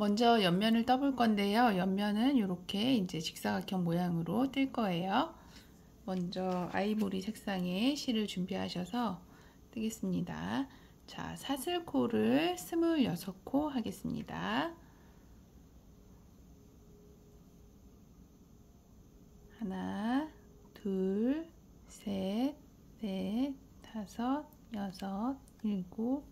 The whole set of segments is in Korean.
먼저 옆면을 떠볼 건데요. 옆면은 이렇게 이제 직사각형 모양으로 뜰 거예요. 먼저 아이보리 색상의 실을 준비하셔서 뜨겠습니다. 자, 사슬코를 26코 하겠습니다. 하나, 둘, 셋, 넷, 다섯, 여섯, 일곱,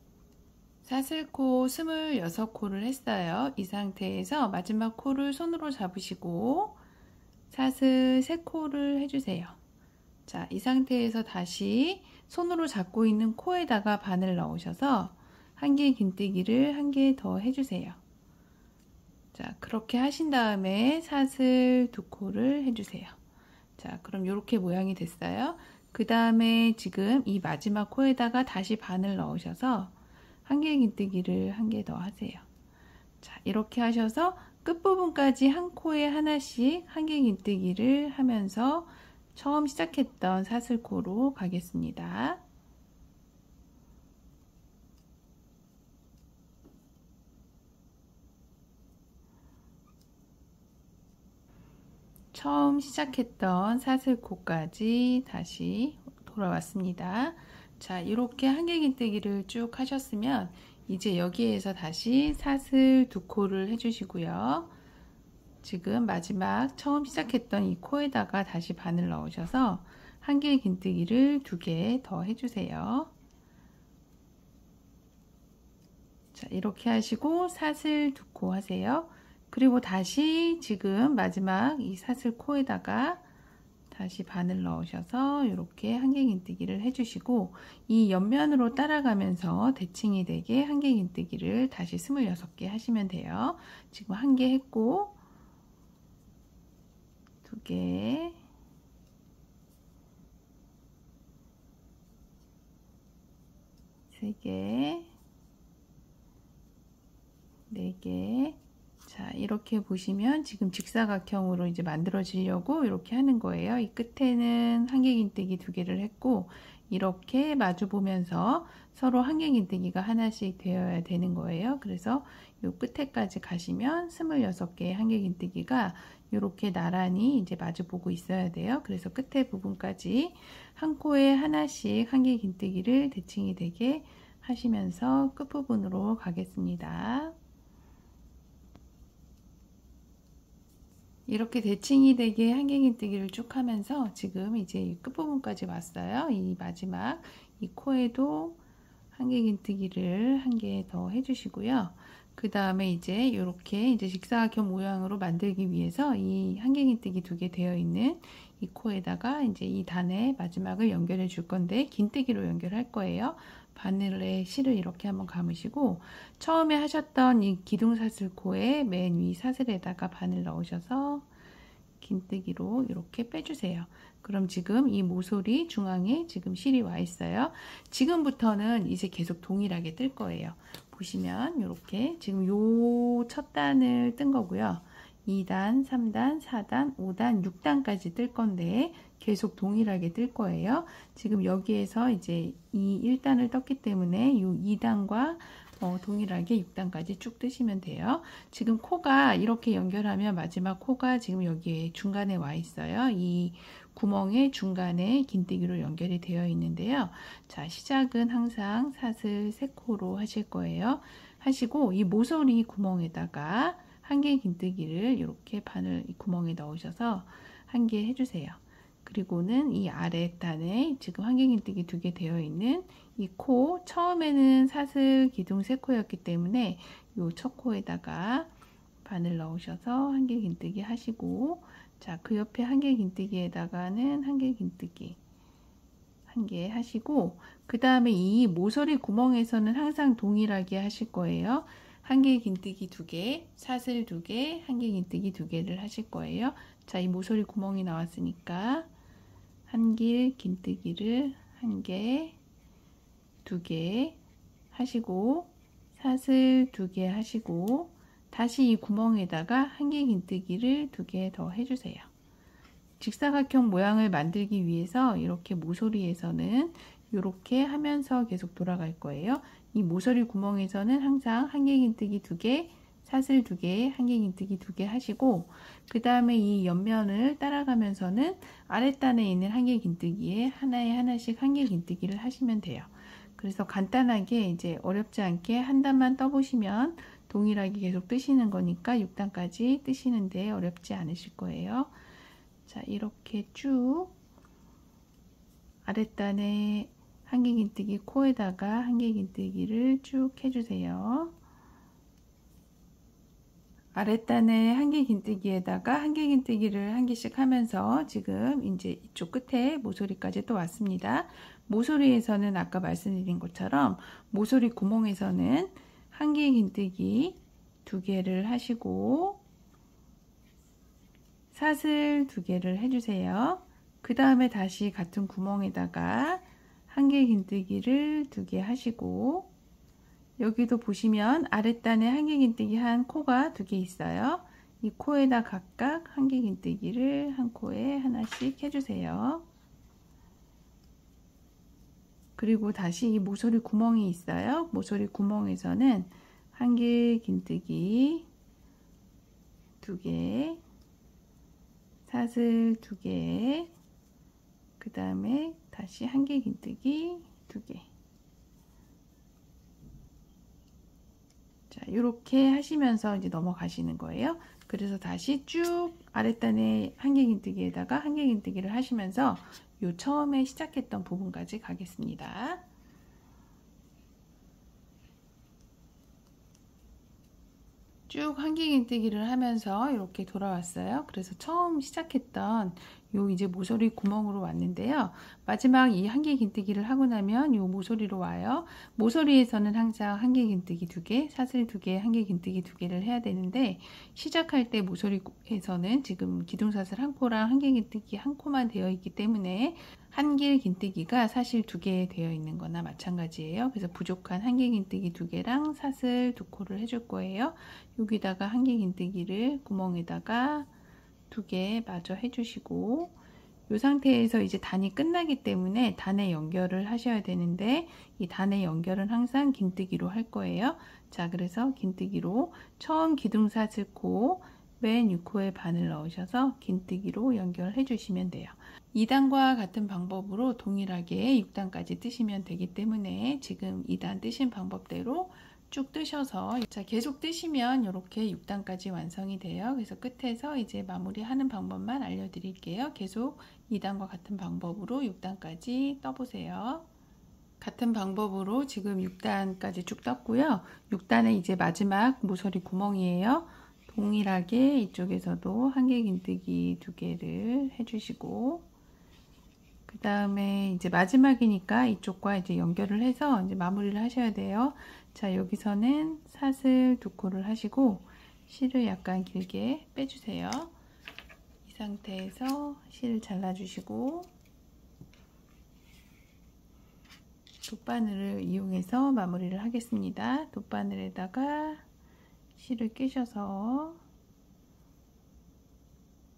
사슬코 26코를 했어요. 이 상태에서 마지막 코를 손으로 잡으시고 사슬 3코를 해주세요. 자, 이 상태에서 다시 손으로 잡고 있는 코에다가 바늘 넣으셔서 한 개 긴뜨기를 한 개 더 해주세요. 자, 그렇게 하신 다음에 사슬 2코를 해주세요. 자, 그럼 이렇게 모양이 됐어요. 그 다음에 지금 이 마지막 코에다가 다시 바늘 넣으셔서 한 개 긴뜨기를 한 개 더 하세요. 자, 이렇게 하셔서 끝부분까지 한 코에 하나씩 한 개 긴뜨기를 하면서 처음 시작했던 사슬코로 가겠습니다. 처음 시작했던 사슬코까지 다시 돌아왔습니다. 자, 이렇게 한 개 긴뜨기를 쭉 하셨으면 이제 여기에서 다시 사슬 2코를 해주시고요. 지금 마지막 처음 시작했던 이 코에다가 다시 바늘 넣으셔서 한 개 긴뜨기를 2개 더 해주세요. 자, 이렇게 하시고 사슬 2코 하세요. 그리고 다시 지금 마지막 이 사슬 코에다가 다시 바늘 넣으셔서 이렇게 한 개 긴뜨기를 해주시고 이 옆면으로 따라가면서 대칭이 되게 한 개 긴뜨기를 다시 26개 하시면 돼요. 지금 한 개 했고 2개, 3개, 4개. 자, 이렇게 보시면 지금 직사각형으로 이제 만들어지려고 이렇게 하는 거예요. 이 끝에는 한 개 긴뜨기 2개를 했고 이렇게 마주 보면서 서로 한 개 긴뜨기가 하나씩 되어야 되는 거예요. 그래서 이 끝에까지 가시면 26개의 한 개 긴뜨기가 이렇게 나란히 이제 마주 보고 있어야 돼요. 그래서 끝에 부분까지 한 코에 하나씩 한 개 긴뜨기를 대칭이 되게 하시면서 끝부분으로 가겠습니다. 이렇게 대칭이 되게 한 개 긴뜨기를 쭉 하면서 지금 이제 끝부분까지 왔어요. 이 마지막 이 코에도 한 개 긴뜨기를 한 개 더 해주시고요. 그 다음에 이제 이렇게 이제 직사각형 모양으로 만들기 위해서 이 한 개 긴뜨기 2개 되어 있는 이 코에다가 이제 이 단의 마지막을 연결해 줄 건데 긴뜨기로 연결할 거예요. 바늘에 실을 이렇게 한번 감으시고 처음에 하셨던 이 기둥사슬코의 맨 위 사슬에다가 바늘 넣으셔서 긴뜨기로 이렇게 빼주세요. 그럼 지금 이 모서리 중앙에 지금 실이 와 있어요. 지금부터는 이제 계속 동일하게 뜰 거예요. 보시면 이렇게 지금 요 첫 단을 뜬 거고요. 2단, 3단, 4단, 5단, 6단까지 뜰 건데 계속 동일하게 뜰 거예요. 지금 여기에서 이제 이 1단을 떴기 때문에 이 2단과 동일하게 6단까지 쭉 뜨시면 돼요. 지금 코가 이렇게 연결하면 마지막 코가 지금 여기에 중간에 와 있어요. 이 구멍의 중간에 긴뜨기로 연결이 되어 있는데요. 자, 시작은 항상 사슬 3코로 하실 거예요. 하시고 이 모서리 구멍에다가 한 개 긴뜨기를 이렇게 바늘 이 구멍에 넣으셔서 한 개 해주세요. 그리고는 이 아래 단에 지금 한 개 긴뜨기 2개 되어 있는 이 코, 처음에는 사슬 기둥 3코였기 때문에 이 첫 코에다가 바늘 넣으셔서 한 개 긴뜨기 하시고, 자, 그 옆에 한 개 긴뜨기에다가는 한 개 긴뜨기 한 개 하시고, 그 다음에 이 모서리 구멍에서는 항상 동일하게 하실 거예요. 한 개 긴뜨기 2개, 사슬 2개, 한 개 긴뜨기 2개를 하실 거예요. 자, 이 모서리 구멍이 나왔으니까 한 길 긴뜨기를 한 개, 2개 하시고 사슬 2개 하시고 다시 이 구멍에다가 한 개 긴뜨기를 2개 더 해주세요. 직사각형 모양을 만들기 위해서 이렇게 모서리에서는 이렇게 하면서 계속 돌아갈 거예요. 이 모서리 구멍에서는 항상 한 개 긴뜨기 2개, 사슬 2개, 한길긴뜨기 2개 하시고, 그 다음에 이 옆면을 따라가면서는 아랫단에 있는 한길긴뜨기에 하나에 하나씩 한길긴뜨기를 하시면 돼요. 그래서 간단하게 이제 어렵지 않게 한 단만 떠보시면 동일하게 계속 뜨시는 거니까 6단까지 뜨시는데 어렵지 않으실 거예요. 자, 이렇게 쭉 아랫단에 한길긴뜨기 코에다가 한길긴뜨기를 쭉 해주세요. 아랫단에 한길긴뜨기에다가 한길긴뜨기를 한 개씩 하면서 지금 이제 이쪽 끝에 모서리까지 또 왔습니다. 모서리에서는 아까 말씀드린 것처럼 모서리 구멍에서는 한길긴뜨기 2개를 하시고 사슬 2개를 해주세요. 그 다음에 다시 같은 구멍에다가 한길긴뜨기를 2개 하시고, 여기도 보시면 아랫단에 한길긴뜨기 한 코가 2개 있어요. 이 코에다 각각 한길긴뜨기를 한 코에 하나씩 해주세요. 그리고 다시 이 모서리 구멍이 있어요. 모서리 구멍에서는 한길긴뜨기 2개, 사슬 2개, 그 다음에 다시 한길긴뜨기 2개. 자, 이렇게 하시면서 이제 넘어가시는 거예요. 그래서 다시 쭉 아랫단에 한길긴뜨기에다가 한길긴뜨기를 하시면서 요 처음에 시작했던 부분까지 가겠습니다. 쭉 한길긴뜨기를 하면서 이렇게 돌아왔어요. 그래서 처음 시작했던 요 이제 모서리 구멍으로 왔는데요. 마지막 이 한길긴뜨기를 하고 나면 요 모서리로 와요. 모서리에서는 항상 한길긴뜨기 2개, 사슬 2개, 한길긴뜨기 2개를 해야 되는데, 시작할 때 모서리에서는 지금 기둥사슬 한 코랑 한길긴뜨기 한 코만 되어 있기 때문에 한길긴뜨기가 사실 2개 되어 있는 거나 마찬가지예요. 그래서 부족한 한길긴뜨기 2개랑 사슬 2코를 해줄 거예요. 여기다가 한길긴뜨기를 구멍에다가 2개 마저 해주시고, 이 상태에서 이제 단이 끝나기 때문에 단에 연결을 하셔야 되는데, 이 단의 연결은 항상 긴뜨기로 할 거예요. 자, 그래서 긴뜨기로 처음 기둥사슬 코 맨 6코에 바늘 넣으셔서 긴뜨기로 연결해 주시면 돼요. 2단과 같은 방법으로 동일하게 6단까지 뜨시면 되기 때문에 지금 2단 뜨신 방법대로 쭉 뜨셔서, 자, 계속 뜨시면 이렇게 6단까지 완성이 돼요. 그래서 끝에서 이제 마무리하는 방법만 알려드릴게요. 계속 2단과 같은 방법으로 6단까지 떠보세요. 같은 방법으로 지금 6단까지 쭉 떴고요. 6단에 이제 마지막 모서리 구멍이에요. 동일하게 이쪽에서도 한길긴뜨기 2개를 해주시고, 그 다음에 이제 마지막이니까 이쪽과 이제 연결을 해서 이제 마무리를 하셔야 돼요. 자, 여기서는 사슬 2코를 하시고 실을 약간 길게 빼주세요. 이 상태에서 실을 잘라주시고 돗바늘을 이용해서 마무리를 하겠습니다. 돗바늘에다가 실을 끼셔서,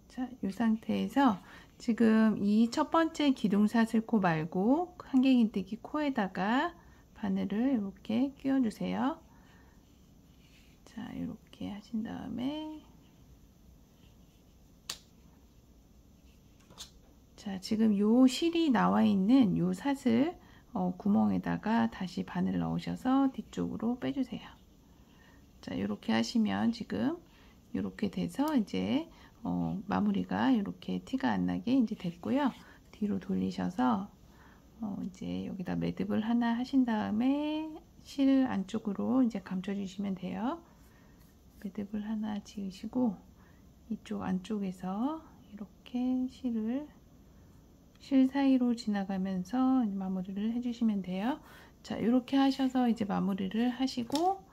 자, 이 상태에서 지금 이 첫 번째 기둥사슬 코 말고 한길긴뜨기 코에다가 바늘을 이렇게 끼워주세요. 자, 이렇게 하신 다음에, 자, 지금 요 실이 나와 있는 요 사슬 구멍에다가 다시 바늘 넣으셔서 뒤쪽으로 빼주세요. 자, 이렇게 하시면 지금 이렇게 돼서 이제 마무리가 이렇게 티가 안 나게 이제 됐고요. 뒤로 돌리셔서 이제 여기다 매듭을 하나 하신 다음에 실 안쪽으로 이제 감춰 주시면 돼요. 매듭을 하나 지으시고 이쪽 안쪽에서 이렇게 실 사이로 지나가면서 마무리를 해주시면 돼요. 자, 이렇게 하셔서 이제 마무리를 하시고,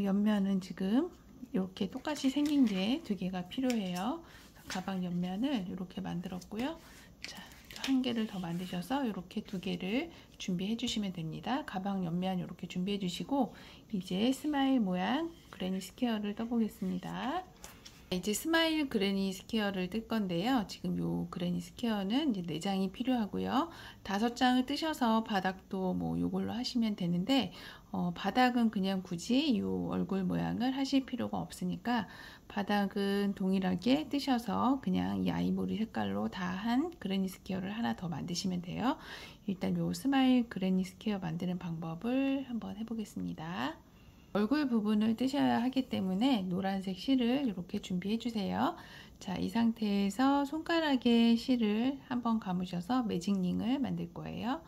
옆면은 지금 이렇게 똑같이 생긴 게 2개가 필요해요. 가방 옆면을 이렇게 만들었고요. 자, 한 개를 더 만드셔서 이렇게 2개를 준비해 주시면 됩니다. 가방 옆면 이렇게 준비해 주시고, 이제 스마일 모양 그래니 스퀘어를 떠보겠습니다. 이제 스마일 그레니 스퀘어를 뜰 건데요. 지금 요 그레니 스퀘어는 이제 4장이 필요하고요. 5장을 뜨셔서 바닥도 뭐 요걸로 하시면 되는데, 바닥은 그냥 굳이 요 얼굴 모양을 하실 필요가 없으니까 바닥은 동일하게 뜨셔서 그냥 이 아이보리 색깔로 다 한 그레니 스퀘어를 하나 더 만드시면 돼요. 일단 요 스마일 그레니 스퀘어 만드는 방법을 한번 해보겠습니다. 얼굴 부분을 뜨셔야 하기 때문에 노란색 실을 이렇게 준비해 주세요. 자, 이 상태에서 손가락에 실을 한번 감으셔서 매직링을 만들 거예요.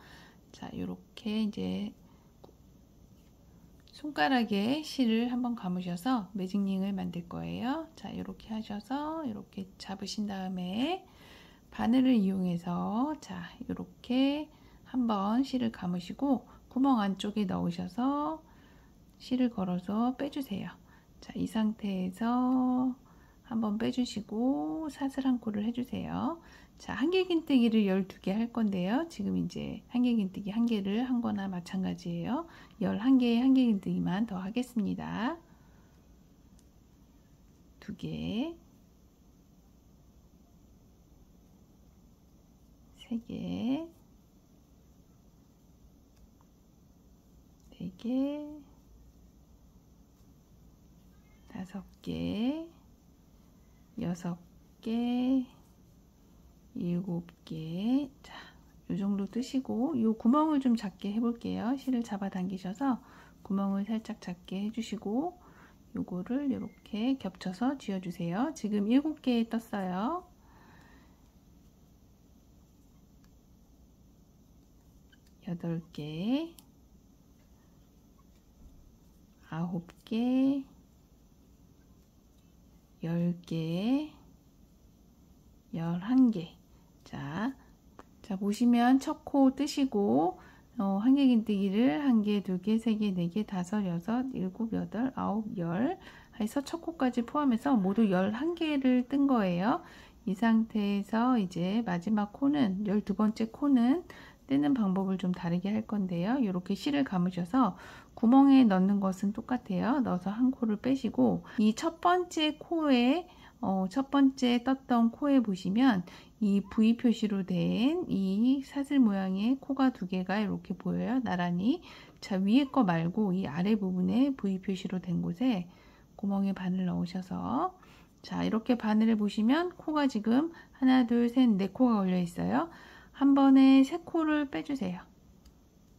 자, 이렇게 이제 손가락에 실을 한번 감으셔서 매직링을 만들 거예요. 자, 이렇게 하셔서 이렇게 잡으신 다음에 바늘을 이용해서 자, 이렇게 한번 실을 감으시고 구멍 안쪽에 넣으셔서 실을 걸어서 빼주세요. 자, 이 상태에서 한번 빼주시고 사슬 한 코를 해주세요. 자, 한길긴뜨기를 12개 할 건데요. 지금 이제 한길긴뜨기 1개를 한 거나 마찬가지예요. 11개의 한길긴뜨기만 더 하겠습니다. 2개, 3개, 4개, 5개, 6개, 7개. 자, 요 정도 뜨시고 요 구멍을 좀 작게 해볼게요. 실을 잡아 당기셔서 구멍을 살짝 작게 해주시고 요거를 이렇게 겹쳐서 쥐어주세요. 지금 7개 떴어요. 8개, 9개, 10개, 11개. 자, 보시면 첫 코 뜨시고 한길긴뜨기를 1개, 2개, 3개, 4개, 5, 6, 7, 8, 9, 10 해서 첫 코까지 포함해서 모두 11개를 뜬 거예요. 이 상태에서 이제 마지막 코는 12번째 코는 뜨는 방법을 좀 다르게 할 건데요. 이렇게 실을 감으셔서 구멍에 넣는 것은 똑같아요. 넣어서 한 코를 빼시고 이 첫 번째 코에 첫 번째 떴던 코에 보시면 이 V 표시로 된 이 사슬 모양의 코가 2개가 이렇게 보여요. 나란히. 자, 위에 거 말고 이 아래 부분에 V 표시로 된 곳에 구멍에 바늘 넣으셔서 자, 이렇게 바늘을 보시면 코가 지금 하나, 둘, 셋, 4코가 걸려 있어요. 한 번에 3코를 빼주세요.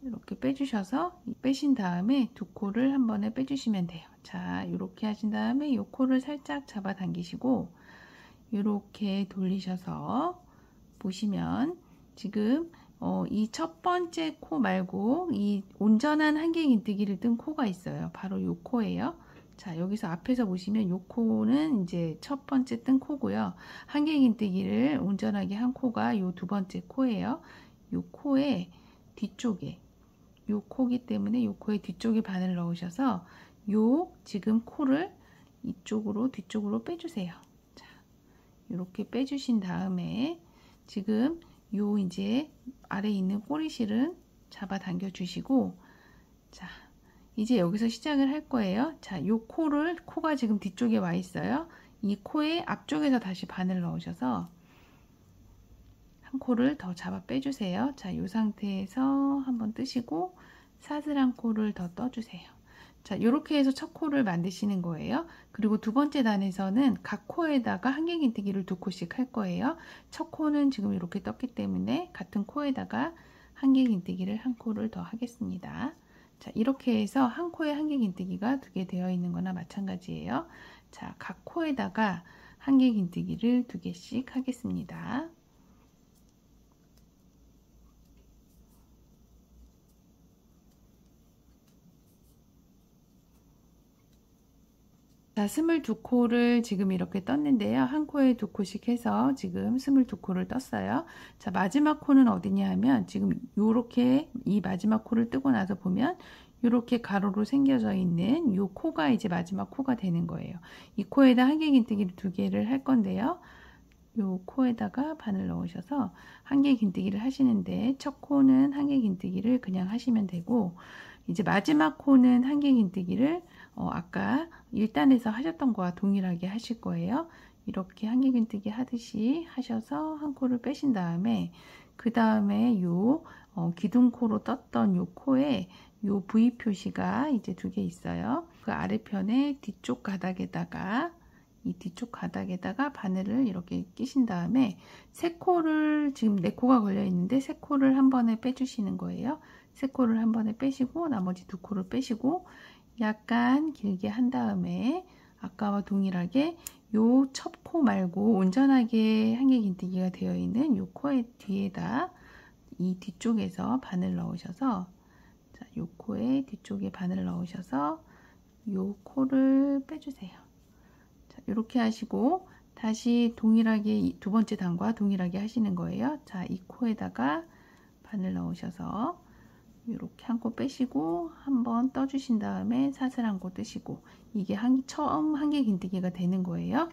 이렇게 빼주셔서 빼신 다음에 2코를 한 번에 빼주시면 돼요. 자, 이렇게 하신 다음에 이 코를 살짝 잡아 당기시고 이렇게 돌리셔서 보시면 지금 이 첫 번째 코 말고 이 온전한 한길긴뜨기를 뜬 코가 있어요. 바로 이 코예요. 자, 여기서 앞에서 보시면 이 코는 이제 첫 번째 뜬 코고요. 한길긴뜨기를 온전하게 한 코가 이 2번째 코예요. 이 코의 뒤쪽에 요 코기 때문에 요 코의 뒤쪽에 바늘 넣으셔서 요 지금 코를 이쪽으로 뒤쪽으로 빼주세요. 자, 이렇게 빼주신 다음에 지금 요 이제 아래에 있는 꼬리실은 잡아 당겨 주시고 자, 이제 여기서 시작을 할 거예요. 자, 요 코가 지금 뒤쪽에 와 있어요. 이 코의 앞쪽에서 다시 바늘 넣으셔서 한 코를 더 잡아 빼주세요. 자, 이 상태에서 한번 뜨시고 사슬 한 코를 더 떠주세요. 자, 이렇게 해서 첫 코를 만드시는 거예요. 그리고 두 번째 단에서는 각 코에다가 한길긴뜨기를 2코씩 할 거예요. 첫 코는 지금 이렇게 떴기 때문에 같은 코에다가 한길긴뜨기를 한 코를 더 하겠습니다. 자, 이렇게 해서 한 코에 한길긴뜨기가 2개 되어 있는 거나 마찬가지예요. 자, 각 코에다가 한길긴뜨기를 2개씩 하겠습니다. 자, 22코를 지금 이렇게 떴는데요. 한 코에 2코씩 해서 지금 22코를 떴어요. 자, 마지막 코는 어디냐 하면 지금 요렇게 이 마지막 코를 뜨고 나서 보면 요렇게 가로로 생겨져 있는 요 코가 이제 마지막 코가 되는 거예요. 이 코에다 한길긴뜨기를 2개를 할 건데요. 요 코에다가 바늘 넣으셔서 한길긴뜨기를 하시는데, 첫 코는 한길긴뜨기를 그냥 하시면 되고, 이제 마지막 코는 한길긴뜨기를 아까 1단에서 하셨던 거와 동일하게 하실 거예요. 이렇게 한길긴뜨기 하듯이 하셔서 한 코를 빼신 다음에, 그 다음에 요 기둥코로 떴던 요 코에 요 V 표시가 이제 2개 있어요. 그 아래편에 뒤쪽 가닥에다가, 이 뒤쪽 가닥에다가 바늘을 이렇게 끼신 다음에 세 코를, 지금 4코가 걸려 있는데 3코를 한 번에 빼주시는 거예요. 3코를 한 번에 빼시고 나머지 2코를 빼시고 약간 길게 한 다음에 아까와 동일하게 요 첫 코 말고 온전하게 한길긴뜨기가 되어 있는 요 코의 뒤에다 이 뒤쪽에서 바늘 넣으셔서, 자, 요 코의 뒤쪽에 바늘 넣으셔서 요 코를 빼주세요. 자, 이렇게 하시고 다시 동일하게 두 번째 단과 동일하게 하시는 거예요. 자, 이 코에다가 바늘 넣으셔서 이렇게 한 코 빼시고 한번 떠주신 다음에 사슬 한 코 뜨시고, 이게 처음 한길긴뜨기가 되는 거예요.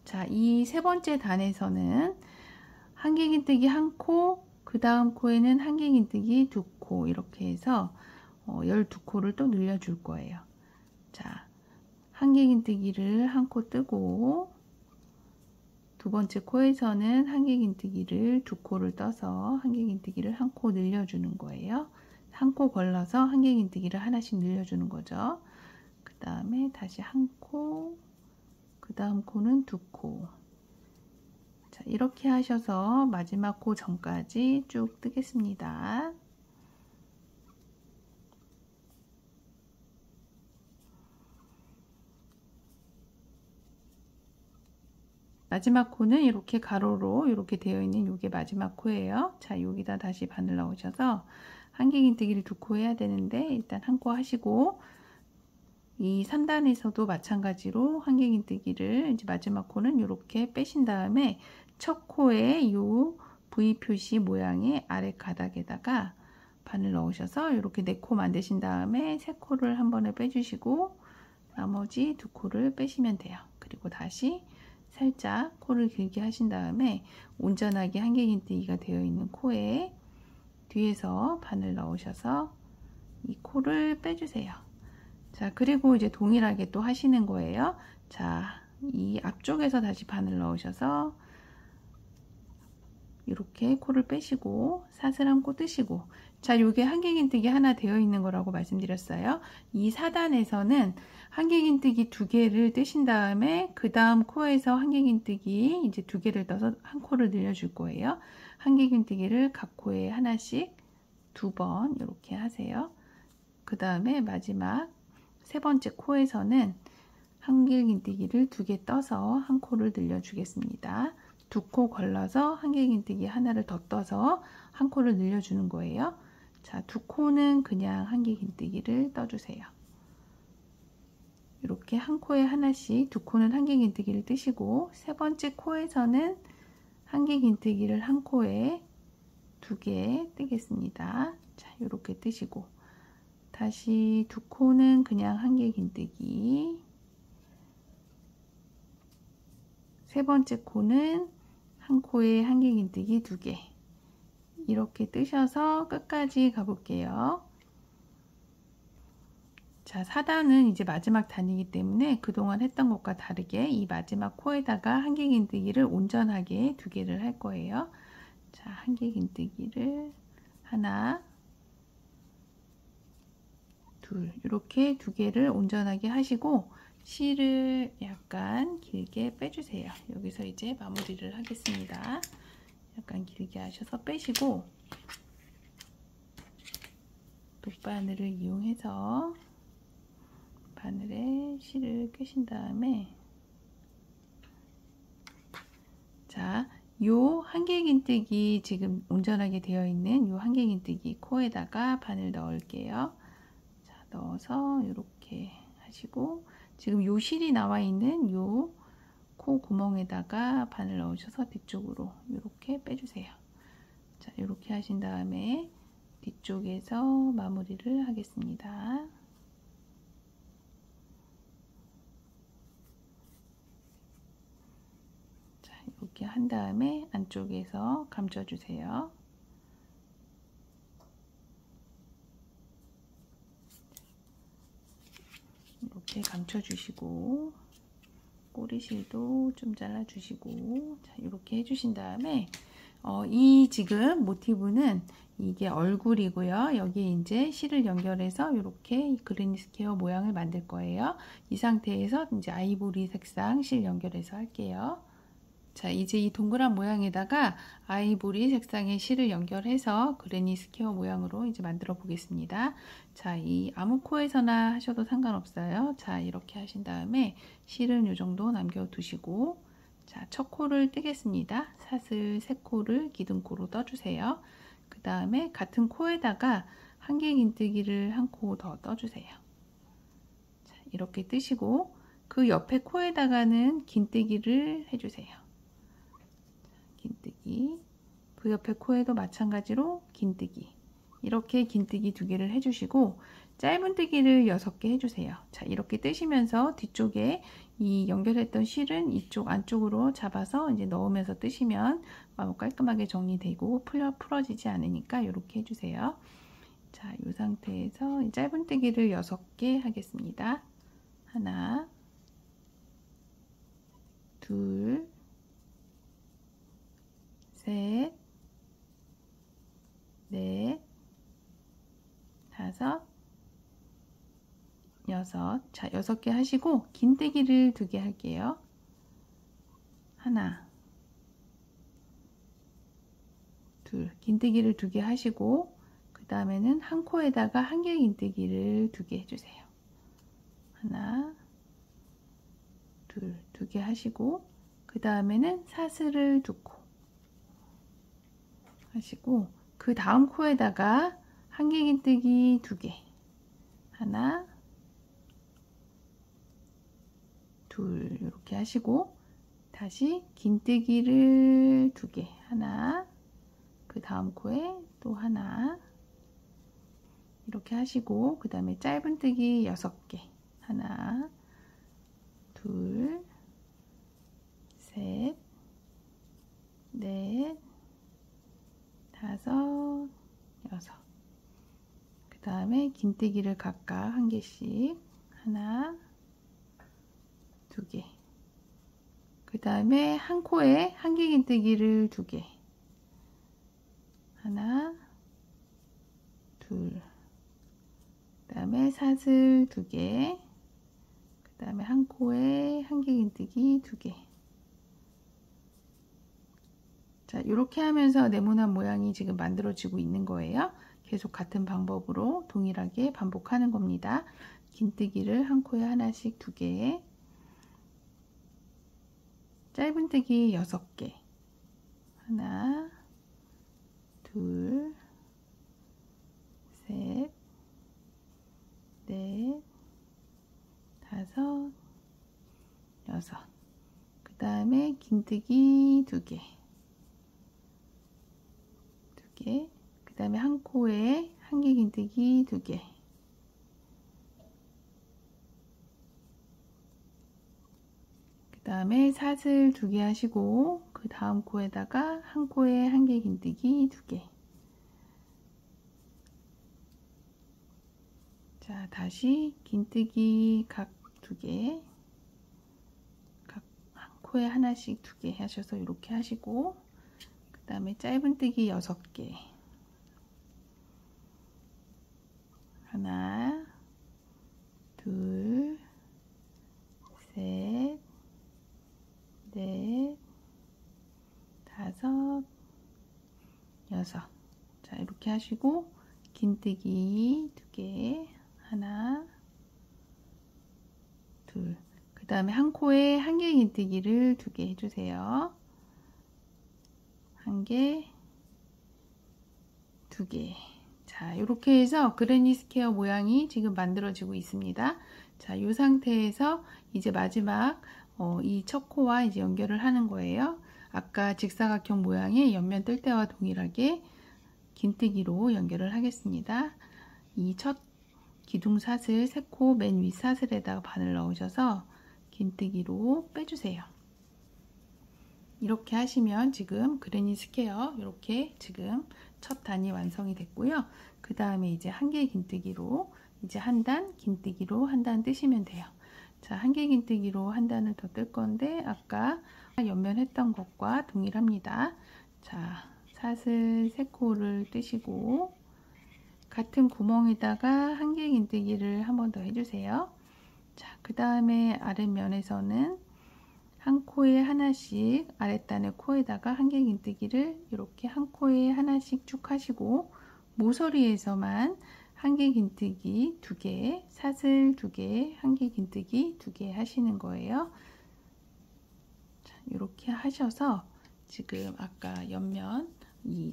자, 이 세 번째 단에서는 한길긴뜨기 한 코, 그 다음 코에는 한길긴뜨기 2코, 이렇게 해서 12코를 또 늘려줄 거예요. 자, 한길긴뜨기를 한 코 뜨고, 두 번째 코에서는 한길긴뜨기를 2코를 떠서 한길긴뜨기를 한 코 늘려주는 거예요. 한 코 걸러서 한길긴뜨기를 하나씩 늘려주는 거죠. 그 다음에 다시 한 코, 그 다음 코는 2코. 자, 이렇게 하셔서 마지막 코 전까지 쭉 뜨겠습니다. 마지막 코는 이렇게 가로로 이렇게 되어 있는 요게 마지막 코예요. 자, 여기다 다시 바늘 넣으셔서 한길긴뜨기를 2코 해야 되는데 일단 한 코 하시고, 이 3단에서도 마찬가지로 한길긴뜨기를 이제 마지막 코는 이렇게 빼신 다음에 첫 코에 요 V 표시 모양의 아래 가닥에다가 바늘 넣으셔서 이렇게 4코 만드신 다음에 3코를 한 번에 빼주시고 나머지 2코를 빼시면 돼요. 그리고 다시 살짝 코를 길게 하신 다음에 온전하게 한길긴뜨기가 되어 있는 코에 뒤에서 바늘 넣으셔서 이 코를 빼주세요. 자, 그리고 이제 동일하게 또 하시는 거예요. 자, 이 앞쪽에서 다시 바늘 넣으셔서 이렇게 코를 빼시고 사슬 한 코 뜨시고, 자, 요게 한길긴뜨기 하나 되어 있는 거라고 말씀드렸어요. 이 4단에서는 한길긴뜨기 2개를 뜨신 다음에 그 다음 코에서 한길긴뜨기 이제 2개를 떠서 한 코를 늘려줄 거예요. 한길긴뜨기를 각 코에 하나씩 2번 이렇게 하세요. 그 다음에 마지막 세 번째 코에서는 한길긴뜨기를 2개 떠서 한 코를 늘려주겠습니다. 2코 걸러서 한길긴뜨기 하나를 더 떠서 한 코를 늘려주는 거예요. 자, 2코는 그냥 한길긴뜨기를 떠주세요. 이렇게 한 코에 하나씩, 2코는 한길긴뜨기를 뜨시고, 세 번째 코에서는 한길긴뜨기를 한 코에 2개 뜨겠습니다. 자, 이렇게 뜨시고, 다시 2코는 그냥 한길긴뜨기, 세 번째 코는 한 코에 한길긴뜨기 2개, 이렇게 뜨셔서 끝까지 가볼게요. 자, 4단은 이제 마지막 단이기 때문에 그동안 했던 것과 다르게 이 마지막 코에다가 한길긴뜨기를 온전하게 2개를 할 거예요. 자, 한길긴뜨기를 하나, 둘, 이렇게 2개를 온전하게 하시고 실을 약간 길게 빼주세요. 여기서 이제 마무리를 하겠습니다. 약간 길게 하셔서 빼시고 돗바늘을 이용해서 바늘에 실을 꿰신 다음에, 자, 요 한길긴뜨기 지금 온전하게 되어 있는 요 한길긴뜨기 코에다가 바늘 넣을게요. 자, 넣어서 이렇게 하시고, 지금 요 실이 나와 있는 요 코 구멍에다가 바늘 넣으셔서 뒤쪽으로 이렇게 빼주세요. 자, 이렇게 하신 다음에 뒤쪽에서 마무리를 하겠습니다. 자, 이렇게 한 다음에 안쪽에서 감춰주세요. 이렇게 감춰주시고 꼬리실도 좀 잘라주시고, 자, 이렇게 해주신 다음에 이 지금 모티브는 이게 얼굴이고요. 여기 이제 실을 연결해서 이렇게 그레니 스퀘어 모양을 만들 거예요. 이 상태에서 이제 아이보리 색상 실 연결해서 할게요. 자, 이제 이 동그란 모양에다가 아이보리 색상의 실을 연결해서 그레니 스퀘어 모양으로 이제 만들어 보겠습니다. 자, 이 아무 코에서나 하셔도 상관없어요. 자, 이렇게 하신 다음에 실은 이 정도 남겨 두시고, 자, 첫 코를 뜨겠습니다. 사슬 3코를 기둥코로 떠주세요. 그 다음에 같은 코에다가 한길긴뜨기를 한 코 더 떠주세요. 자, 이렇게 뜨시고 그 옆에 코에다가는 긴뜨기를 해주세요. 긴뜨기, 그 옆에 코에도 마찬가지로 긴뜨기, 이렇게 긴뜨기 2개를 해주시고 짧은뜨기를 6개 해주세요. 자, 이렇게 뜨시면서 뒤쪽에 이 연결했던 실은 이쪽 안쪽으로 잡아서 이제 넣으면서 뜨시면 깔끔하게 정리되고 풀어지지 않으니까 이렇게 해주세요. 자, 이 상태에서 짧은뜨기를 6개 하겠습니다. 하나, 둘, 셋, 넷, 다섯, 여섯. 자, 6개 하시고 긴뜨기를 2개 할게요. 하나, 둘, 긴뜨기를 2개 하시고 그 다음에는 한 코에다가 한길긴뜨기를 2개 해주세요. 하나, 둘, 2개 하시고 그 다음에는 사슬을 2코 하시고 그 다음 코에다가 한길긴뜨기 2개, 하나, 둘, 이렇게 하시고 다시 긴뜨기를 2개, 하나, 그 다음 코에 또 하나, 이렇게 하시고 그 다음에 짧은뜨기 6개, 하나, 둘, 셋, 넷, 다섯, 여섯. 그 다음에 긴뜨기를 각각 1개씩, 하나, 2개. 그 다음에 한 코에 한길긴뜨기를 2개, 하나, 둘. 그 다음에 사슬 2개. 그 다음에 한 코에 한길긴뜨기 2개. 자, 이렇게 하면서 네모난 모양이 지금 만들어지고 있는 거예요. 계속 같은 방법으로 동일하게 반복하는 겁니다. 긴뜨기를 한 코에 하나씩 2개, 짧은뜨기 6개, 하나, 둘, 셋, 넷, 다섯, 여섯. 그 다음에 긴뜨기 2개, 그 다음에 한 코에 한길긴뜨기 2개, 그 다음에 사슬 2개 하시고 그 다음 코에다가 한 코에 한길긴뜨기 2개. 자, 다시 긴뜨기 각 2개, 각 한 코에 하나씩 2개 하셔서 이렇게 하시고 그 다음에 짧은뜨기 6개, 하나, 둘, 셋, 넷, 다섯, 여섯. 자, 이렇게 하시고 긴뜨기 2개, 하나, 둘. 그 다음에 한 코에 한길긴뜨기를 2개 해주세요. 1개, 2개. 자, 이렇게 해서 그레니 스퀘어 모양이 지금 만들어지고 있습니다. 자, 이 상태에서 이제 마지막 이 첫 코와 이제 연결을 하는 거예요. 아까 직사각형 모양의 옆면 뜰 때와 동일하게 긴뜨기로 연결을 하겠습니다. 이 첫 기둥 사슬 3코 맨 윗 사슬에다가 바늘 넣으셔서 긴뜨기로 빼주세요. 이렇게 하시면 지금 그레니 스퀘어 이렇게 지금 첫 단이 완성이 됐고요. 그 다음에 이제 한 개 긴뜨기로 이제 한 단, 긴뜨기로 한 단 뜨시면 돼요. 자, 한 개 긴뜨기로 한 단을 더 뜰 건데 아까 옆면했던 것과 동일합니다. 자, 사슬 3코를 뜨시고 같은 구멍에다가 한 개 긴뜨기를 한 번 더 해주세요. 자, 그 다음에 아랫면에서는 한 코에 하나씩 아랫단의 코에다가 한 개 긴뜨기를 이렇게 한 코에 하나씩 쭉 하시고 모서리에서만 한 개 긴뜨기 2개, 사슬 2개, 한 개 긴뜨기 2개 하시는 거예요. 자, 이렇게 하셔서 지금 아까 옆면 이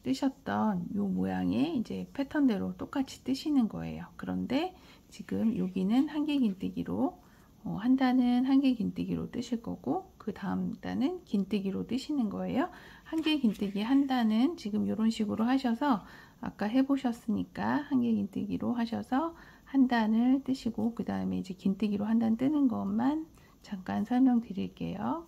뜨셨던 요 모양의 이제 패턴대로 똑같이 뜨시는 거예요. 그런데 지금 여기는 한 개 긴뜨기로 한 단은 한 개 긴뜨기로 뜨실 거고 그 다음 단은 긴뜨기로 뜨시는 거예요. 한 개 긴뜨기 한 단은 지금 이런 식으로 하셔서 아까 해보셨으니까 한 개 긴뜨기로 하셔서 한 단을 뜨시고 그 다음에 이제 긴뜨기로 한 단 뜨는 것만 잠깐 설명드릴게요.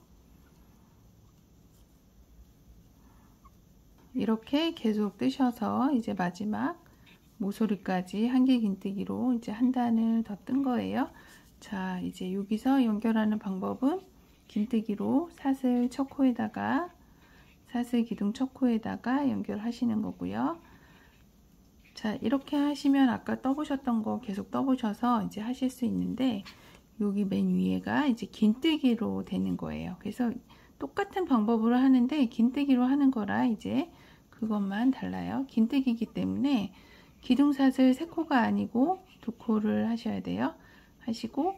이렇게 계속 뜨셔서 이제 마지막 모서리까지 한 개 긴뜨기로 이제 한 단을 더 뜬 거예요. 자, 이제 여기서 연결하는 방법은 긴뜨기로 사슬 첫 코에다가 사슬 기둥 첫 코에다가 연결하시는 거고요. 자, 이렇게 하시면 아까 떠보셨던 거 계속 떠보셔서 이제 하실 수 있는데 여기 맨 위에가 이제 긴뜨기로 되는 거예요. 그래서 똑같은 방법으로 하는데 긴뜨기로 하는 거라 이제 그것만 달라요. 긴뜨기이기 때문에 기둥사슬 3코가 아니고 2코를 하셔야 돼요. 하시고